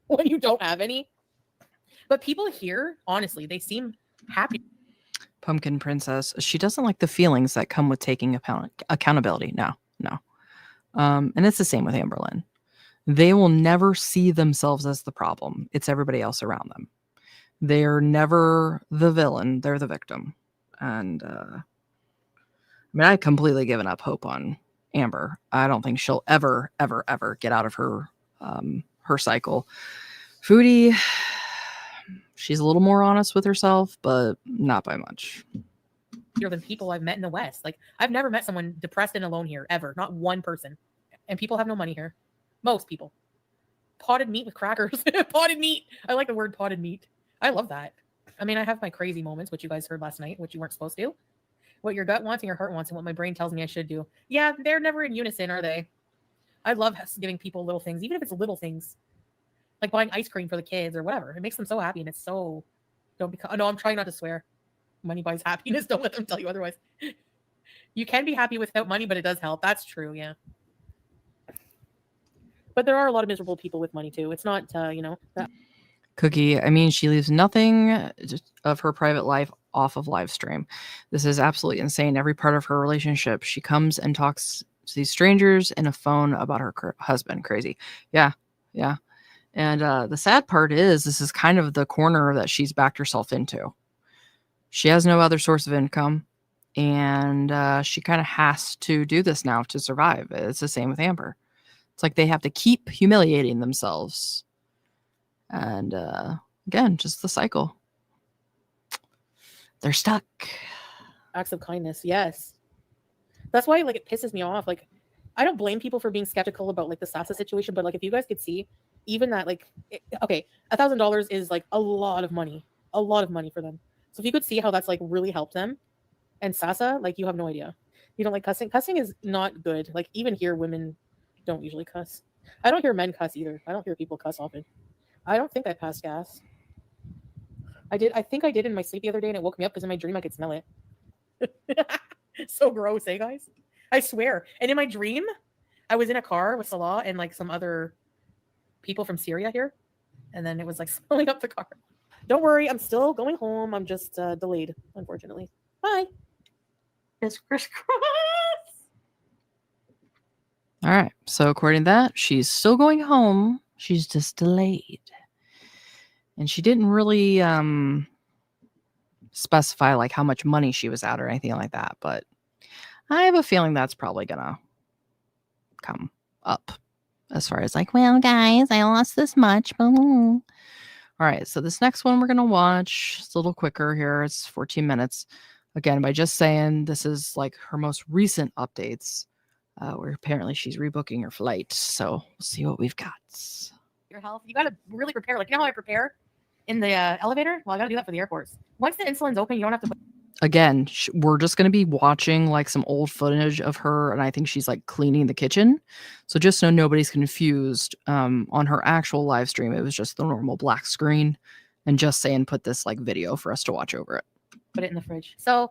when you don't have any. But people here, honestly, they seem happy. Pumpkin Princess, she doesn't like the feelings that come with taking accountability. No. And it's the same with Amberlynn. They will never see themselves as the problem. It's everybody else around them. They're never the villain. They're the victim. And I mean, I've completely given up hope on Amber. I don't think she'll ever get out of her cycle. Foodie, she's a little more honest with herself, but not by much. Than people I've met in the West. Like, I've never met someone depressed and alone here, ever. Not one person. And people have no money here. Most people. Potted meat with crackers. Potted meat. I like the word potted meat. I love that. I mean, I have my crazy moments, which you guys heard last night, which you weren't supposed to. What your gut wants and your heart wants and what my brain tells me I should do. Yeah, they're never in unison, are they? I love giving people little things, even if it's little things. Like buying ice cream for the kids or whatever. It makes them so happy, and it's so... No, I'm trying not to swear. Money buys happiness. Don't let them tell you otherwise. You can be happy without money, but it does help. That's true, yeah. But there are a lot of miserable people with money, too. It's not, that... Cookie, I mean, she leaves nothing of her private life off of live stream. This is absolutely insane. Every part of her relationship, she comes and talks to these strangers in a phone about her husband. Crazy. Yeah. And the sad part is this is kind of the corner that she's backed herself into. She has no other source of income, and she kind of has to do this now to survive. It's the same with Amber. It's like they have to keep humiliating themselves. And again, just the cycle. They're stuck. Acts of kindness, yes. That's why, like, it pisses me off. Like, I don't blame people for being skeptical about, like, the Sasa situation, but, like, if you guys could see, even that, like, okay, $1,000 is, like, a lot of money for them. So if you could see how that's, like, really helped them, and Sasa, like, you have no idea. You don't like cussing? Cussing is not good. Like, even here, women don't usually cuss. I don't hear men cuss either. I don't hear people cuss often. I don't think I passed gas. I think I did in my sleep the other day, and it woke me up because in my dream I could smell it. So gross, eh, guys? I swear. And in my dream, I was in a car with Salah and like some other people from Syria here, and then it was like smelling up the car. Don't worry, I'm still going home. I'm just delayed, unfortunately. Bye. It's crisscross. All right. So according to that, she's still going home. She's just delayed. And she didn't really specify like how much money she was out or anything like that. But I have a feeling that's probably gonna come up as far as like, well, guys, I lost this much. All right, so this next one we're gonna watch. It's a little quicker here. It's 14 minutes. Again, by just saying this is like her most recent updates, where apparently she's rebooking her flight. So we'll see what we've got. Your health, you got to really prepare. Like, you know how I prepare in the elevator? Well, I got to do that for the airports. Once the insulin's open, you don't have to put. Again, we're just going to be watching like some old footage of her, and I think she's like cleaning the kitchen. So just so nobody's confused, on her actual live stream, it was just the normal black screen, and just saying put this like video for us to watch over it. Put it in the fridge. So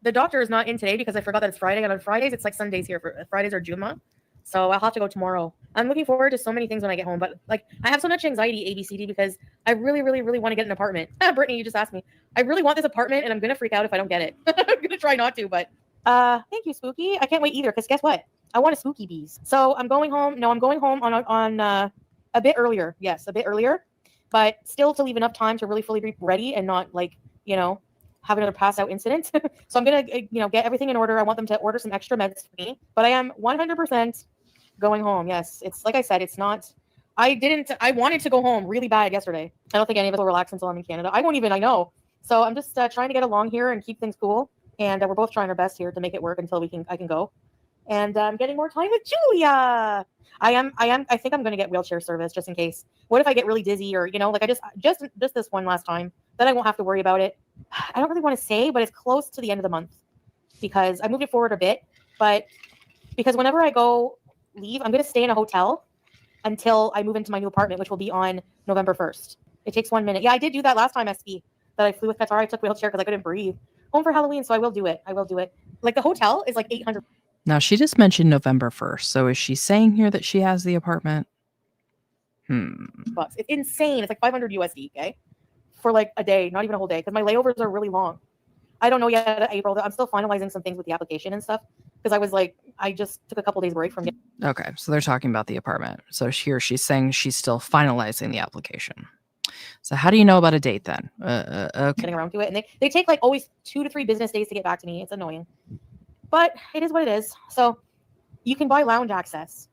the doctor is not in today because I forgot that it's Friday, and on Fridays it's like Sundays here. For Fridays are Juma, so I'll have to go tomorrow. I'm looking forward to so many things when I get home, but like I have so much anxiety, ABCD, because I really, really, really want to get an apartment. Brittany, you just asked me. I really want this apartment, and I'm gonna freak out if I don't get it. I'm gonna try not to, but thank you, Spooky. I can't wait either, because guess what? I want a Spooky Bees. So I'm going home. No, I'm going home on a bit earlier. Yes, a bit earlier, but still to leave enough time to really fully be ready and not like, you know, have another pass out incident. So I'm gonna, you know, get everything in order. I want them to order some extra meds for me, but I am 100% going home. Yes, it's like I said, it's not. I wanted to go home really bad yesterday. I don't think any of us will relax until I'm in Canada. I won't even. I know. So I'm just trying to get along here and keep things cool. And we're both trying our best here to make it work until I can go. And I'm getting more time with Julia. I think I'm going to get wheelchair service just in case. What if I get really dizzy, or, you know, like I just this one last time, then I won't have to worry about it. I don't really want to say, but it's close to the end of the month because I moved it forward a bit. But because whenever I go leave, I'm going to stay in a hotel until I move into my new apartment, which will be on November 1st. It takes 1 minute. Yeah, I did do that last time, SP, that I flew with Qatar. I took wheelchair because I couldn't breathe. Home for Halloween, so I will do it. Like the hotel is like 800. Now she just mentioned November 1st. So is she saying here that she has the apartment? Bucks. It's insane. It's like 500 USD, okay? For like a day, not even a whole day, because my layovers are really long. I don't know yet, April. I'm still finalizing some things with the application and stuff because I just took a couple days break from it. Okay, so they're talking about the apartment. So here she's saying she's still finalizing the application. So how do you know about a date then? Okay. Getting around to it, and they take like always 2 to 3 business days to get back to me. It's annoying, but it is what it is. So you can buy lounge access.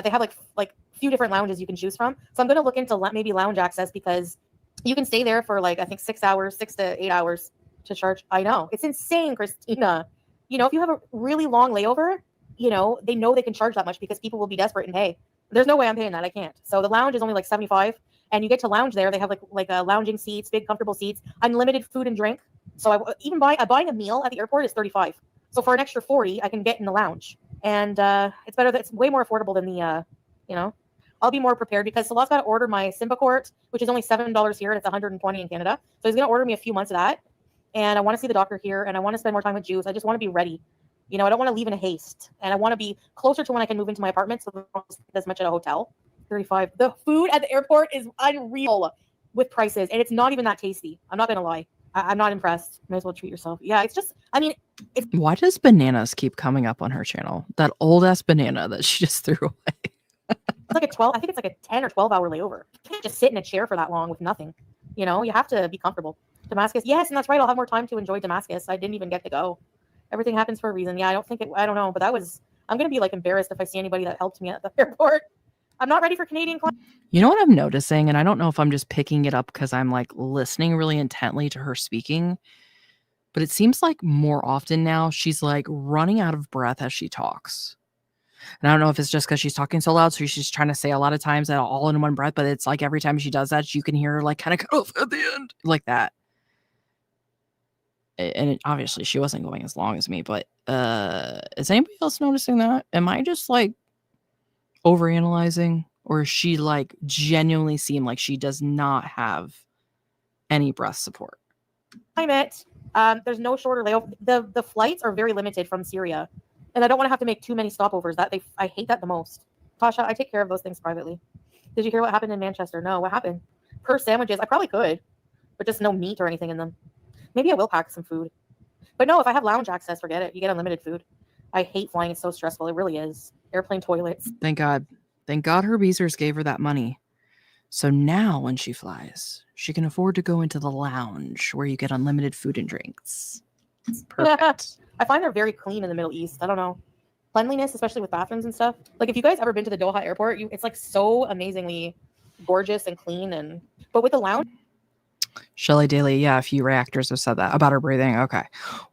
They have like a few different lounges you can choose from. So I'm going to look into maybe lounge access because you can stay there for like I think 6 to 8 hours to charge. I know it's insane, Christina. You know, if you have a really long layover, you know they know they can charge that much because people will be desperate and pay. There's no way I'm paying that. I can't. So the lounge is only like 75. And you get to lounge there. They have like lounging seats, big comfortable seats, unlimited food and drink. So buying a meal at the airport is 35. So for an extra 40, I can get in the lounge, and it's better. It's way more affordable than the, you know. I'll be more prepared because Salah's got to order my Symbicort, which is only $7 here and it's 120 in Canada. So he's gonna order me a few months of that, and I want to see the doctor here, and I want to spend more time with Juice. I just want to be ready. You know, I don't want to leave in a haste, and I want to be closer to when I can move into my apartment, so I don't spend as much at a hotel. 35. The food at the airport is unreal with prices, and it's not even that tasty. I'm not gonna lie. I'm not impressed. Might as well treat yourself. Yeah, it's just. I mean, why does bananas keep coming up on her channel? That old ass banana that she just threw away. It's like a 12. I think it's like a 10 or 12-hour layover. You can't just sit in a chair for that long with nothing. You know, you have to be comfortable. Damascus, yes, and that's right. I'll have more time to enjoy Damascus. I didn't even get to go. Everything happens for a reason. Yeah, I don't know, but I'm gonna be like embarrassed if I see anybody that helped me at the airport. I'm not ready for Canadian clients. You know what I'm noticing, and I don't know if I'm just picking it up because I'm like listening really intently to her speaking, but it seems like more often now she's like running out of breath as she talks. And I don't know if it's just because she's talking so loud, so she's trying to say a lot of times that all in one breath, but it's like every time she does that, you can hear her like kind of cut off at the end like that. And obviously she wasn't going as long as me, but is anybody else noticing that? Am I just like overanalyzing, or is she like genuinely seem like she does not have any breath support? There's no shorter layover. The flights are very limited from Syria, and I don't want to have to make too many stopovers. I hate that the most. Tasha, I take care of those things privately. Did you hear what happened in Manchester? No, what happened? Per sandwiches, I probably could, but just no meat or anything in them. Maybe I will pack some food. But no, if I have lounge access, forget it. You get unlimited food. I hate flying. It's so stressful. It really is. Airplane toilets. Thank God her Beezers gave her that money. So now when she flies, she can afford to go into the lounge where you get unlimited food and drinks. Perfect. I find they're very clean in the Middle East. I don't know. Cleanliness, especially with bathrooms and stuff. Like if you guys ever been to the Doha airport, it's like so amazingly gorgeous and clean. But with the lounge, Shelley Daly, yeah, a few reactors have said that about her breathing. Okay.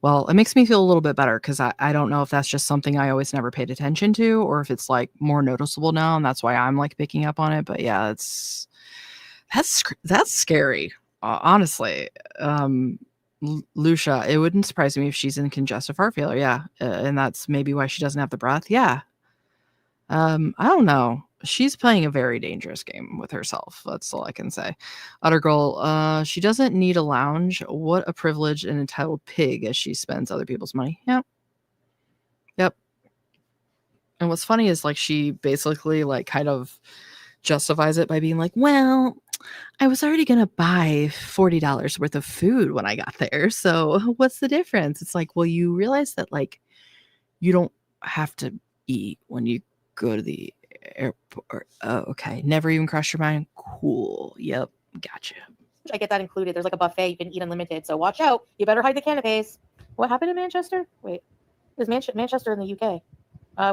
Well, it makes me feel a little bit better because I don't know if that's just something I always never paid attention to or if it's like more noticeable now and that's why I'm like picking up on it. But yeah, that's scary. Honestly. Lucia, it wouldn't surprise me if she's in congestive heart failure. Yeah. And that's maybe why she doesn't have the breath. Yeah. I don't know. She's playing a very dangerous game with herself. That's all I can say. Utter girl, she doesn't need a lounge. What a privileged and entitled pig as she spends other people's money. Yep. Yep. And what's funny is like she basically like kind of justifies it by being like, well, I was already going to buy $40 worth of food when I got there. So what's the difference? It's like, well, you realize that like you don't have to eat when you go to the airport. Oh, okay. Never even crossed your mind. Cool. Yep. Gotcha. I get that included. There's like a buffet. You can eat unlimited. So watch out. You better hide the canapes. What happened in Manchester? Wait. Is Manchester in the UK?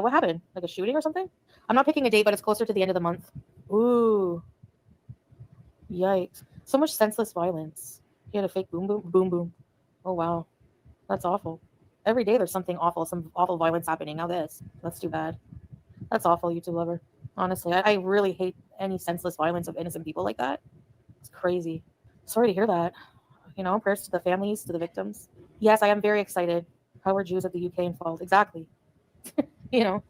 What happened? Like a shooting or something? I'm not picking a date, but it's closer to the end of the month. Ooh. Yikes. So much senseless violence. He had a fake boom, boom, boom, boom. Oh, wow. That's awful. Every day there's something awful, some awful violence happening. Now that's too bad. That's awful, YouTube lover. Honestly, I really hate any senseless violence of innocent people like that. It's crazy. Sorry to hear that. You know, prayers to the families, to the victims. Yes, I am very excited. How are Jews at the UK involved? Exactly. You know,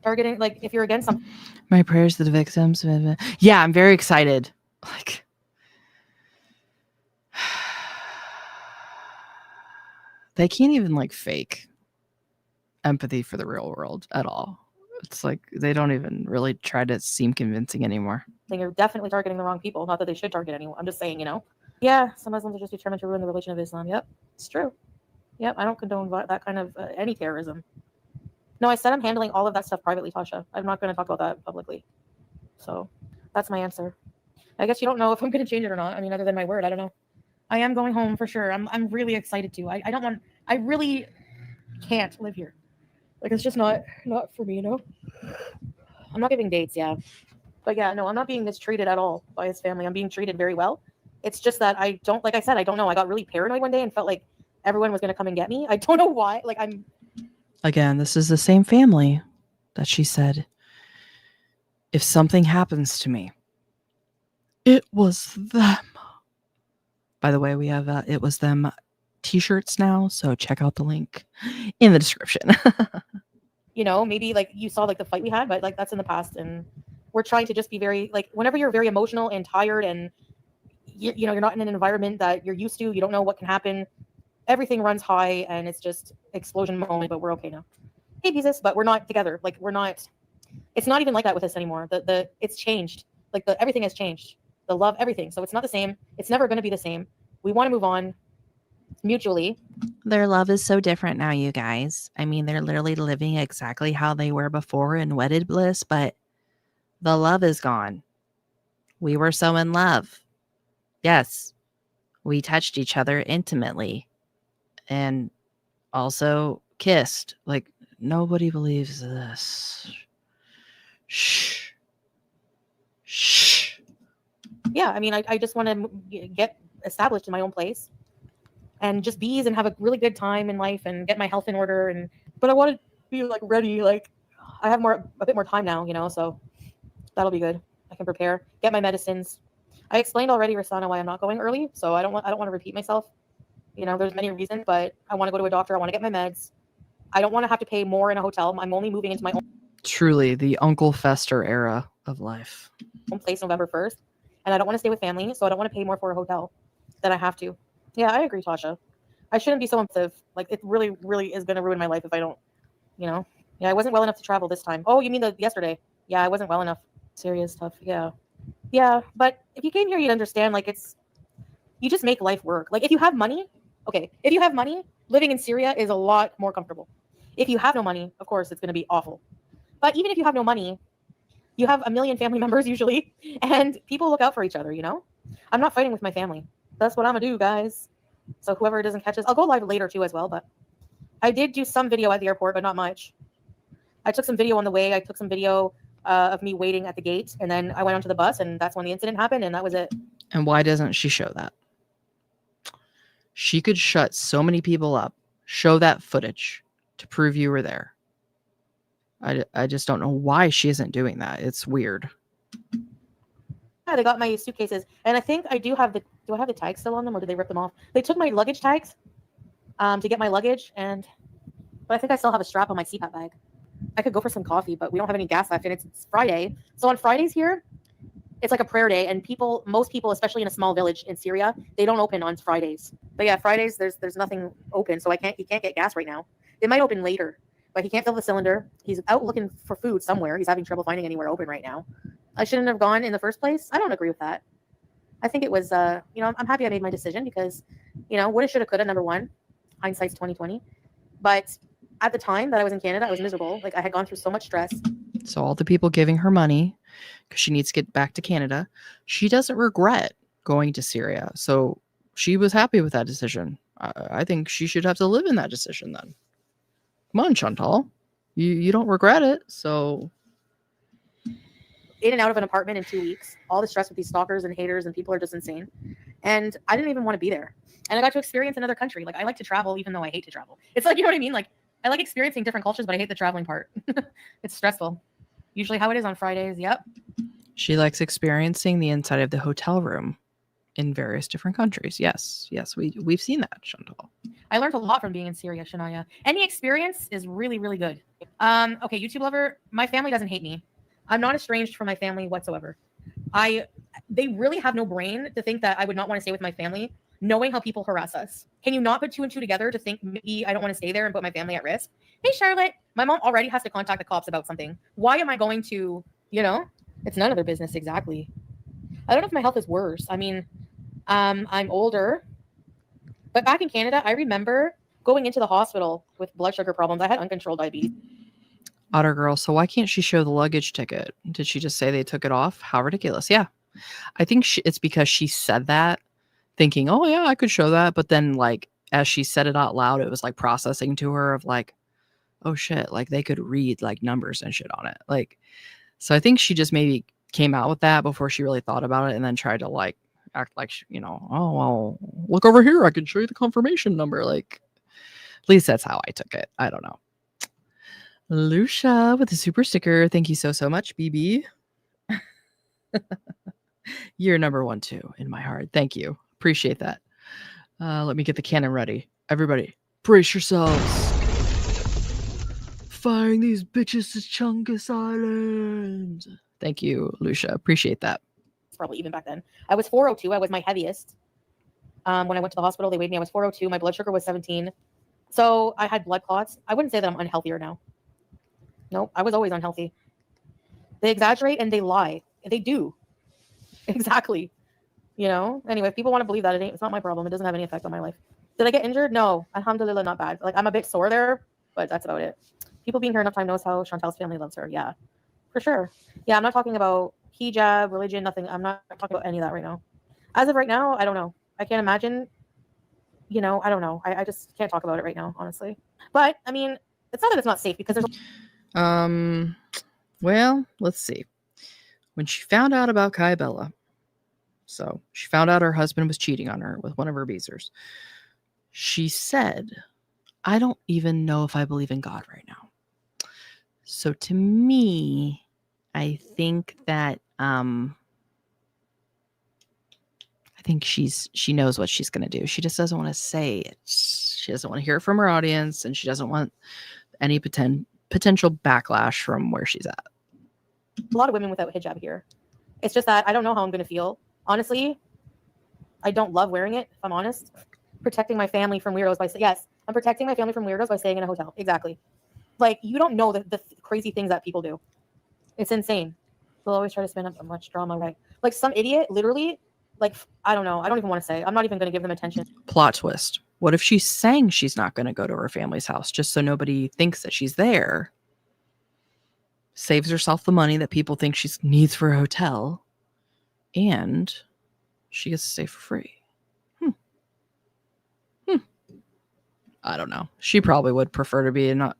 targeting, like, if you're against something. My prayers to the victims. Yeah, I'm very excited. Like, they can't even like fake empathy for the real world at all. It's like they don't even really try to seem convincing anymore. You're definitely targeting the wrong people. Not that they should target anyone. I'm just saying, you know. Yeah, some Muslims are just determined to ruin the religion of Islam. Yep, it's true. Yep, I don't condone that kind of any terrorism. No, I said I'm handling all of that stuff privately, Tasha. I'm not going to talk about that publicly. So that's my answer. I guess you don't know if I'm going to change it or not. I mean, other than my word, I don't know. I am going home for sure. I'm really excited to. I really can't live here. Like, it's just not for me, you know? I'm not giving dates, yeah. But yeah, no, I'm not being mistreated at all by his family. I'm being treated very well. It's just that I don't, like I said, I don't know. I got really paranoid one day and felt like everyone was going to come and get me. I don't know why. Like, Again, this is the same family that she said, if something happens to me, it was them. By the way, we have It Was Them t-shirts now, so check out the link in the description. you know, maybe like you saw like the fight we had, but like that's in the past, and we're trying to just be very, like, whenever you're very emotional and tired and you know, you're not in an environment that you're used to, you don't know what can happen, everything runs high and it's just explosion moment, but we're okay now. Hey, Jesus, but we're not together. Like, it's not even like that with us anymore. It's changed. Like, everything has changed. The love, everything. So it's not the same. It's never going to be the same. We want to move on mutually. Their love is so different now, you guys. I mean, they're literally living exactly how they were before in wedded bliss, but the love is gone. We were so in love. Yes, we touched each other intimately and also kissed. Like, nobody believes this. Shh. Shh. Yeah, I mean, I just want to get established in my own place and just be and have a really good time in life and get my health in order. But I want to be like ready. Like, I have a bit more time now, you know, so that'll be good. I can prepare, get my medicines. I explained already, Rasana, why I'm not going early, so I don't want to repeat myself. You know, there's many reasons, but I want to go to a doctor. I want to get my meds. I don't want to have to pay more in a hotel. I'm only moving into my own. Truly, the Uncle Fester era of life. Place November 1st, and I don't want to stay with family, so I don't want to pay more for a hotel than I have to. Yeah, I agree, Tasha. I shouldn't be so impulsive. Like, it really, really is going to ruin my life if I don't, you know. Yeah, I wasn't well enough to travel this time. Oh, you mean yesterday? Yeah, I wasn't well enough. Serious stuff. Yeah, but if you came here, you'd understand. Like, you just make life work. Like, if you have money, living in Syria is a lot more comfortable. If you have no money, of course, it's going to be awful. But even if you have no money, you have a million family members usually, and people look out for each other, you know? I'm not fighting with my family. That's what I'm going to do, guys. So whoever doesn't catch us, I'll go live later too as well. But I did do some video at the airport, but not much. I took some video on the way. I took some video of me waiting at the gate, and then I went onto the bus, and that's when the incident happened, and that was it. And why doesn't she show that? She could shut so many people up, show that footage to prove you were there. I just don't know why she isn't doing that. It's weird. Yeah, they got my suitcases, and I think I do have the. Do I have the tags still on them, or did they rip them off? They took my luggage tags, to get my luggage, but I think I still have a strap on my CPAP bag. I could go for some coffee, but we don't have any gas left, and it's Friday. So on Fridays here, it's like a prayer day, and most people, especially in a small village in Syria, they don't open on Fridays. But yeah, Fridays there's nothing open, so he can't get gas right now. They might open later, but he can't fill the cylinder. He's out looking for food somewhere. He's having trouble finding anywhere open right now. I shouldn't have gone in the first place. I don't agree with that. I think it was, I'm happy I made my decision because, woulda, shoulda, coulda. Number one, hindsight's 2020. But at the time that I was in Canada, I was miserable. Like I had gone through so much stress. So all the people giving her money because she needs to get back to Canada, she doesn't regret going to Syria. So she was happy with that decision. I think she should have to live in that decision then. Come on, Chantal. You don't regret it. So In and out of an apartment in 2 weeks, all the stress with these stalkers and haters and people are just insane. And I didn't even want to be there. And I got to experience another country. Like I like to travel, even though I hate to travel. It's like, you know what I mean? Like I like experiencing different cultures, but I hate the traveling part. It's stressful. Usually how it is on Fridays. Yep. she likes experiencing the inside of the hotel room in various different countries. Yes, we've seen that, Chantal. I learned a lot from being in Syria, Shania. Any experience is really, really good. Okay, YouTube lover, my family doesn't hate me. I'm not estranged from my family whatsoever. They really have no brain to think that I would not want to stay with my family, knowing how people harass us. Can you not put two and two together to think maybe I don't want to stay there and put my family at risk? Hey, Charlotte, my mom already has to contact the cops about something. Why am I going to, it's none of their business exactly. I don't know if my health is worse. I mean, I'm older, but back in Canada, I remember going into the hospital with blood sugar problems. I had uncontrolled diabetes. Otter girl, so why can't she show the luggage ticket? Did she just say they took it off? How ridiculous. Yeah. I think it's because she said that thinking, oh yeah, I could show that. But then like, as she said it out loud, it was like processing to her of like, oh shit, like they could read like numbers and shit on it. Like, so I think she just maybe came out with that before she really thought about it and then tried to like act like, oh, well, look over here. I can show you the confirmation number. Like, at least that's how I took it. I don't know. Lucia with a super sticker. Thank you so much, BB. You're number one too in my heart. Thank you. Appreciate that. Let me get the cannon ready. Everybody, brace yourselves. Firing these bitches to Chungus Island. Thank you, Lucia. Appreciate that. Probably even back then. I was 402. I was my heaviest. When I went to the hospital, they weighed me. I was 402. My blood sugar was 17. So I had blood clots. I wouldn't say that I'm unhealthier now. Nope, I was always unhealthy. They exaggerate and they lie. They do. Exactly. Anyway, if people want to believe that, it's not my problem. It doesn't have any effect on my life. Did I get injured? No. Alhamdulillah, not bad. Like I'm a bit sore there, but that's about it. People being here enough time knows how Chantal's family loves her. Yeah, for sure. Yeah, I'm not talking about hijab, religion, nothing. I'm not talking about any of that right now. As of right now, I don't know. I can't imagine. I don't know. I just can't talk about it right now, honestly. But I mean, it's not that it's not safe because there's. Well, let's see. When she found out about Kai Bella, so she found out her husband was cheating on her with one of her beezers. She said, I don't even know if I believe in God right now. So to me, I think that I think she knows what she's going to do. She just doesn't want to say it. She doesn't want to hear it from her audience, and she doesn't want any potential backlash from where she's at. A lot of women without hijab here. It's just that I don't know how I'm going to feel. Honestly, I don't love wearing it, if I'm honest. Protecting my family from weirdos by yes, I'm protecting my family from weirdos by staying in a hotel. Exactly. Like, you don't know the crazy things that people do. It's insane. They'll always try to spin up so much drama, right? Like some idiot, literally, like, I don't know. I don't even want to say. I'm not even going to give them attention. Plot twist. What if she's saying she's not going to go to her family's house just so nobody thinks that she's there? Saves herself the money that people think she needs for a hotel. And she gets to stay for free. I don't know. She probably would prefer to be in a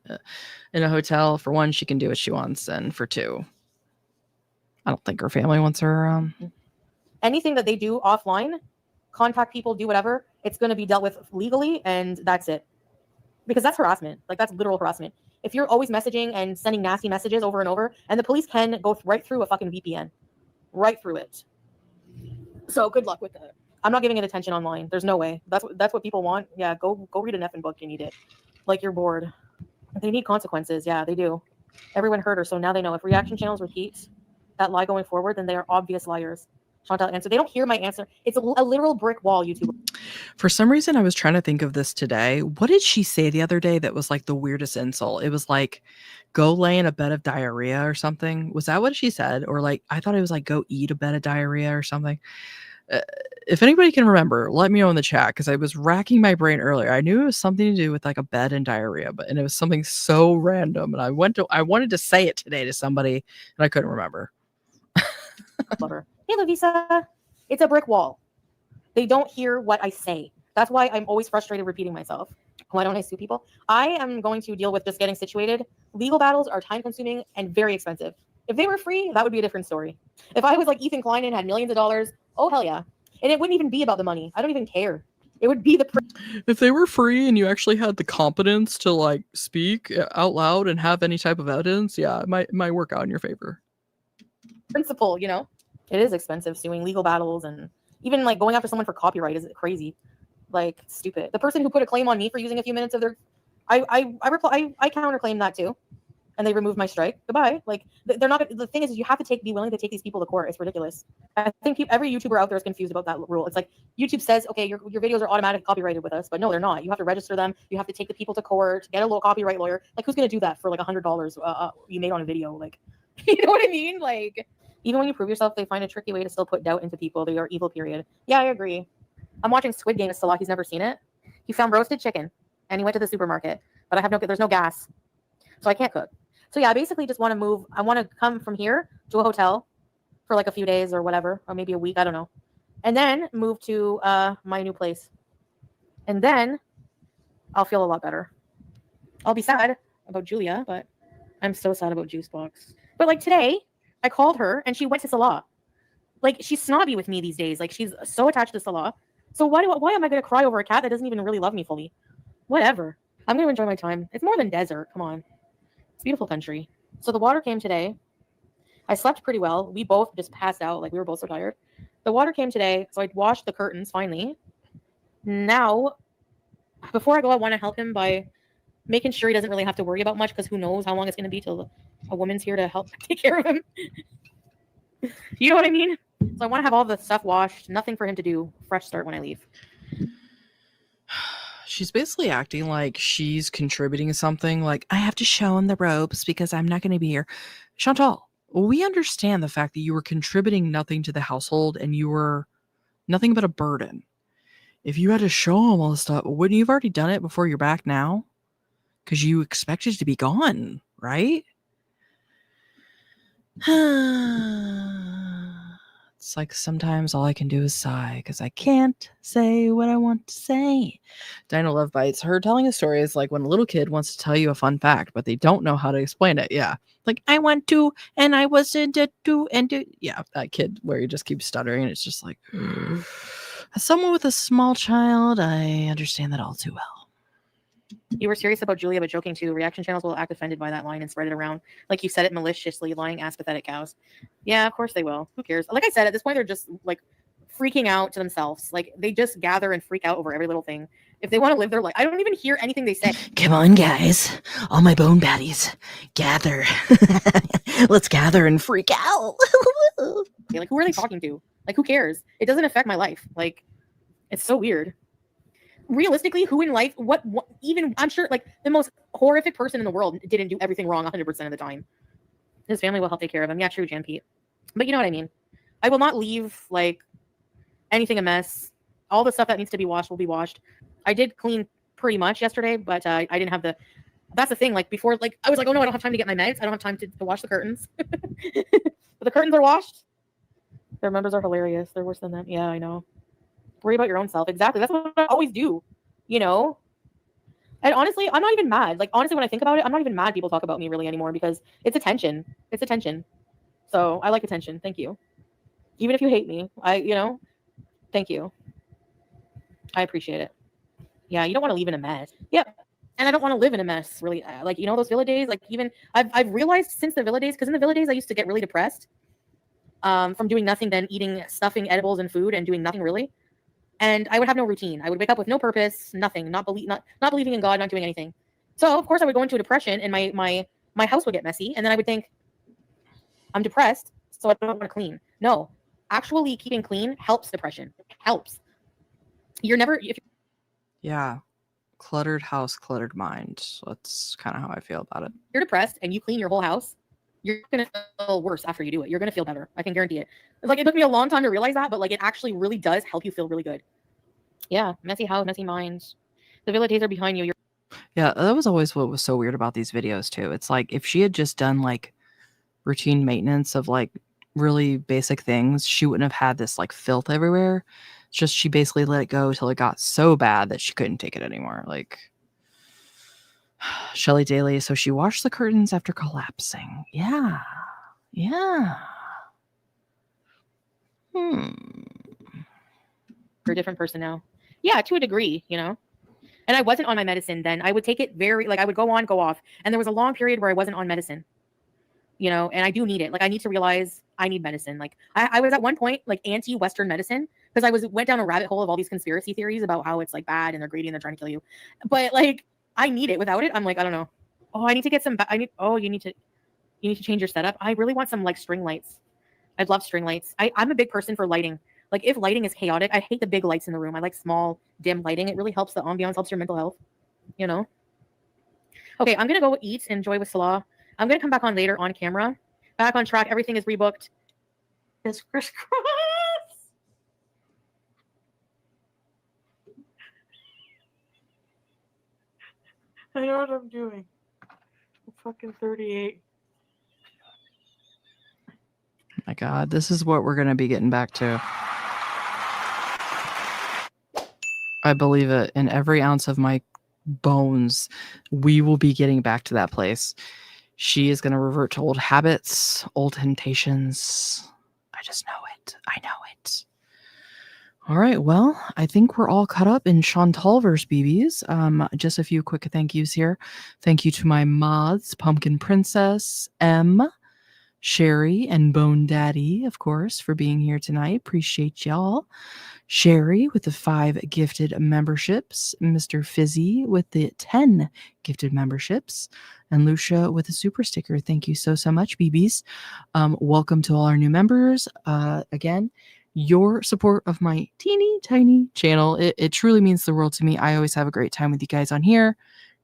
hotel. For one, she can do what she wants, and for two, I don't think her family wants her around. Anything that they do offline, contact people, do whatever, it's going to be dealt with legally, and that's it. Because that's harassment. Like, that's literal harassment. If you're always messaging and sending nasty messages over and over, and the police can go right through a fucking VPN, right through it. So good luck with that. I'm not giving it attention online. There's no way. That's what people want. Yeah, go read an effing book. You need it. Like, you're bored. They need consequences. Yeah, they do. Everyone heard her, so now they know. If reaction channels repeat that lie going forward, then they are obvious liars. Chantal answered. They don't hear my answer. It's a literal brick wall, YouTube. For some reason, I was trying to think of this today. What did she say the other day that was like the weirdest insult? It was like, go lay in a bed of diarrhea or something. Was that what she said? Or like, I thought it was like, go eat a bed of diarrhea or something. If anybody can remember, let me know in the chat, because I was racking my brain earlier. I knew it was something to do with like a bed and diarrhea, and it was something so random. And I wanted to say it today to somebody, and I couldn't remember. Love her. Hey, Lavisa. It's a brick wall. They don't hear what I say. That's why I'm always frustrated repeating myself. Why don't I sue people? I am going to deal with just getting situated. Legal battles are time consuming and very expensive. If they were free, that would be a different story. If I was like Ethan Klein and had millions of dollars, oh hell yeah. And it wouldn't even be about the money. I don't even care. It would be the if they were free and you actually had the competence to like speak out loud and have any type of evidence, yeah, it might work out in your favor. Principle, you know? It is expensive suing legal battles, and even like going after someone for copyright is crazy. Like, stupid. The person who put a claim on me for using a few minutes of their I counterclaim that too. And they removed my strike. Goodbye. Like, they're not. The thing is you have to be willing to take these people to court. It's ridiculous. I think every YouTuber out there is confused about that rule. It's like YouTube says, okay, your videos are automatically copyrighted with us, but no, they're not. You have to register them. You have to take the people to court, get a little copyright lawyer. Like, who's gonna do that for like $100 you made on a video? Like, you know what I mean? Like, even when you prove yourself, they find a tricky way to still put doubt into people. They are evil. Period. Yeah, I agree. I'm watching Squid Game with Salah. He's never seen it. He found roasted chicken, and he went to the supermarket, but there's no gas, so I can't cook. So yeah, I basically just want to move. I want to come from here to a hotel for like a few days or whatever, or maybe a week. I don't know. And then move to my new place. And then I'll feel a lot better. I'll be sad about Julia, but I'm so sad about Juicebox. But like today, I called her and she went to Salah. Like, she's snobby with me these days. Like, she's so attached to Salah. So why am I going to cry over a cat that doesn't even really love me fully? Whatever. I'm going to enjoy my time. It's more than desert. Come on. It's a beautiful country. So the water came today. I slept pretty well. We both just passed out. Like, we were both so tired. The water came today, so I washed the curtains finally. Now, before I go, I want to help him by making sure he doesn't really have to worry about much, because who knows how long it's going to be till a woman's here to help take care of him. You know what I mean? So I want to have all the stuff washed. Nothing for him to do. Fresh start when I leave. She's basically acting like she's contributing something. Like, I have to show him the ropes because I'm not going to be here. Chantal, we understand the fact that you were contributing nothing to the household and you were nothing but a burden. If you had to show him all this stuff, wouldn't you have already done it before you're back now? Because you expected to be gone, right? It's like sometimes all I can do is sigh because I can't say what I want to say. Dinah Love Bites. Her telling a story is like when a little kid wants to tell you a fun fact, but they don't know how to explain it. Yeah. Like, I want to, and I wasn't to do, and do. Yeah, that kid where you just keep stuttering. And it's just like, as someone with a small child, I understand that all too well. You were serious about Julia, but joking too. Reaction channels will act offended by that line and spread it around. Like you said it maliciously, lying ass pathetic cows. Yeah, of course they will. Who cares? Like I said, at this point, they're just like freaking out to themselves. Like, they just gather and freak out over every little thing. If they want to live their life, I don't even hear anything they say. Come on, guys. All my bone baddies. Gather. Let's gather and freak out. Like, who are they talking to? Like, who cares? It doesn't affect my life. Like, it's so weird. Realistically, who in life, what even, I'm sure, like, the most horrific person in the world didn't do everything wrong 100% of the time. His family will help take care of him. Yeah, true, Jan Pete. But you know what I mean? I will not leave, like, anything a mess. All the stuff that needs to be washed will be washed. I did clean pretty much yesterday, but I didn't have the, that's the thing, like, before, like, I was like, oh no, I don't have time to get my meds. I don't have time to wash the curtains. But the curtains are washed. Their members are hilarious. They're worse than them. Yeah, I know. Worry about your own self. Exactly. That's what I always do. You know, And honestly, I'm not even mad. Like, honestly, when I think about it, I'm not even mad people talk about me really anymore because it's attention. It's attention. So I like attention. Thank you. Even if you hate me, thank you. I appreciate it. Yeah, you don't want to leave in a mess. Yep. And I don't want to live in a mess, really. Like, those Villa days, like, even I've realized since the Villa days, because in the Villa days, I used to get really depressed from doing nothing than eating, stuffing edibles and food and doing nothing really. And I would have no routine. I would wake up with no purpose, nothing, not believing in God, not doing anything. So of course I would go into a depression, and my house would get messy, and then I would think, I'm depressed, so I don't want to clean. No, actually keeping clean helps depression. It helps. You're never if Yeah. Cluttered house, cluttered mind. That's kind of how I feel about it. you're depressed and you clean your whole house, you're gonna feel worse after you do it. You're gonna feel better. I can guarantee it. Like, it took me a long time to realize that, but like, it actually really does help you feel really good. Yeah, messy house, messy minds. The Villa days are behind you. Yeah, that was always what was so weird about these videos too. It's like if she had just done like routine maintenance of like really basic things, she wouldn't have had this like filth everywhere. It's just she basically let it go till it got so bad that she couldn't take it anymore. Like Shelley Daly, so she washed the curtains after collapsing. Yeah. Yeah. You're a different person now. Yeah, to a degree, And I wasn't on my medicine then. I would take it I would go on, go off. And there was a long period where I wasn't on medicine, and I do need it. Like, I need to realize I need medicine. Like, I was at one point like anti-Western medicine because went down a rabbit hole of all these conspiracy theories about how it's like bad and they're greedy and they're trying to kill you. But like, I need it. Without it, I'm like, I don't know. Oh, I need to get some, you need to change your setup. I really want some like string lights. I'd love string lights. I'm a big person for lighting. Like, if lighting is chaotic, I hate the big lights in the room. I like small, dim lighting. It really helps the ambiance, helps your mental health, Okay, I'm going to go eat and enjoy with Salah. I'm going to come back on later on camera. Back on track. Everything is rebooked. It's crisscross. I know what I'm doing. I'm fucking 38. My God, this is what we're going to be getting back to. I believe it in every ounce of my bones. We will be getting back to that place. She is going to revert to old habits, old temptations. I just know it. I know it. All right. Well, I think we're all caught up in Chantalverse BBs. Just a few quick thank yous here. Thank you to my mods, Pumpkin Princess, M, Sherry, and Bone Daddy, of course, for being here tonight. Appreciate y'all. Sherry with the 5 gifted memberships, Mr. Fizzy with the 10 gifted memberships, and Lucia with a super sticker. Thank you so much, BBs. Welcome to all our new members. Again, your support of my teeny tiny channel, it truly means the world to me. I always have a great time with you guys on here.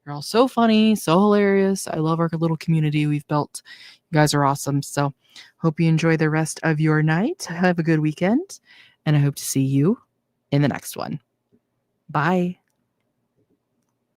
You're all so funny, so hilarious. I love our little community we've built. You guys are awesome. So hope you enjoy the rest of your night. Have a good weekend. And I hope to see you in the next one. Bye.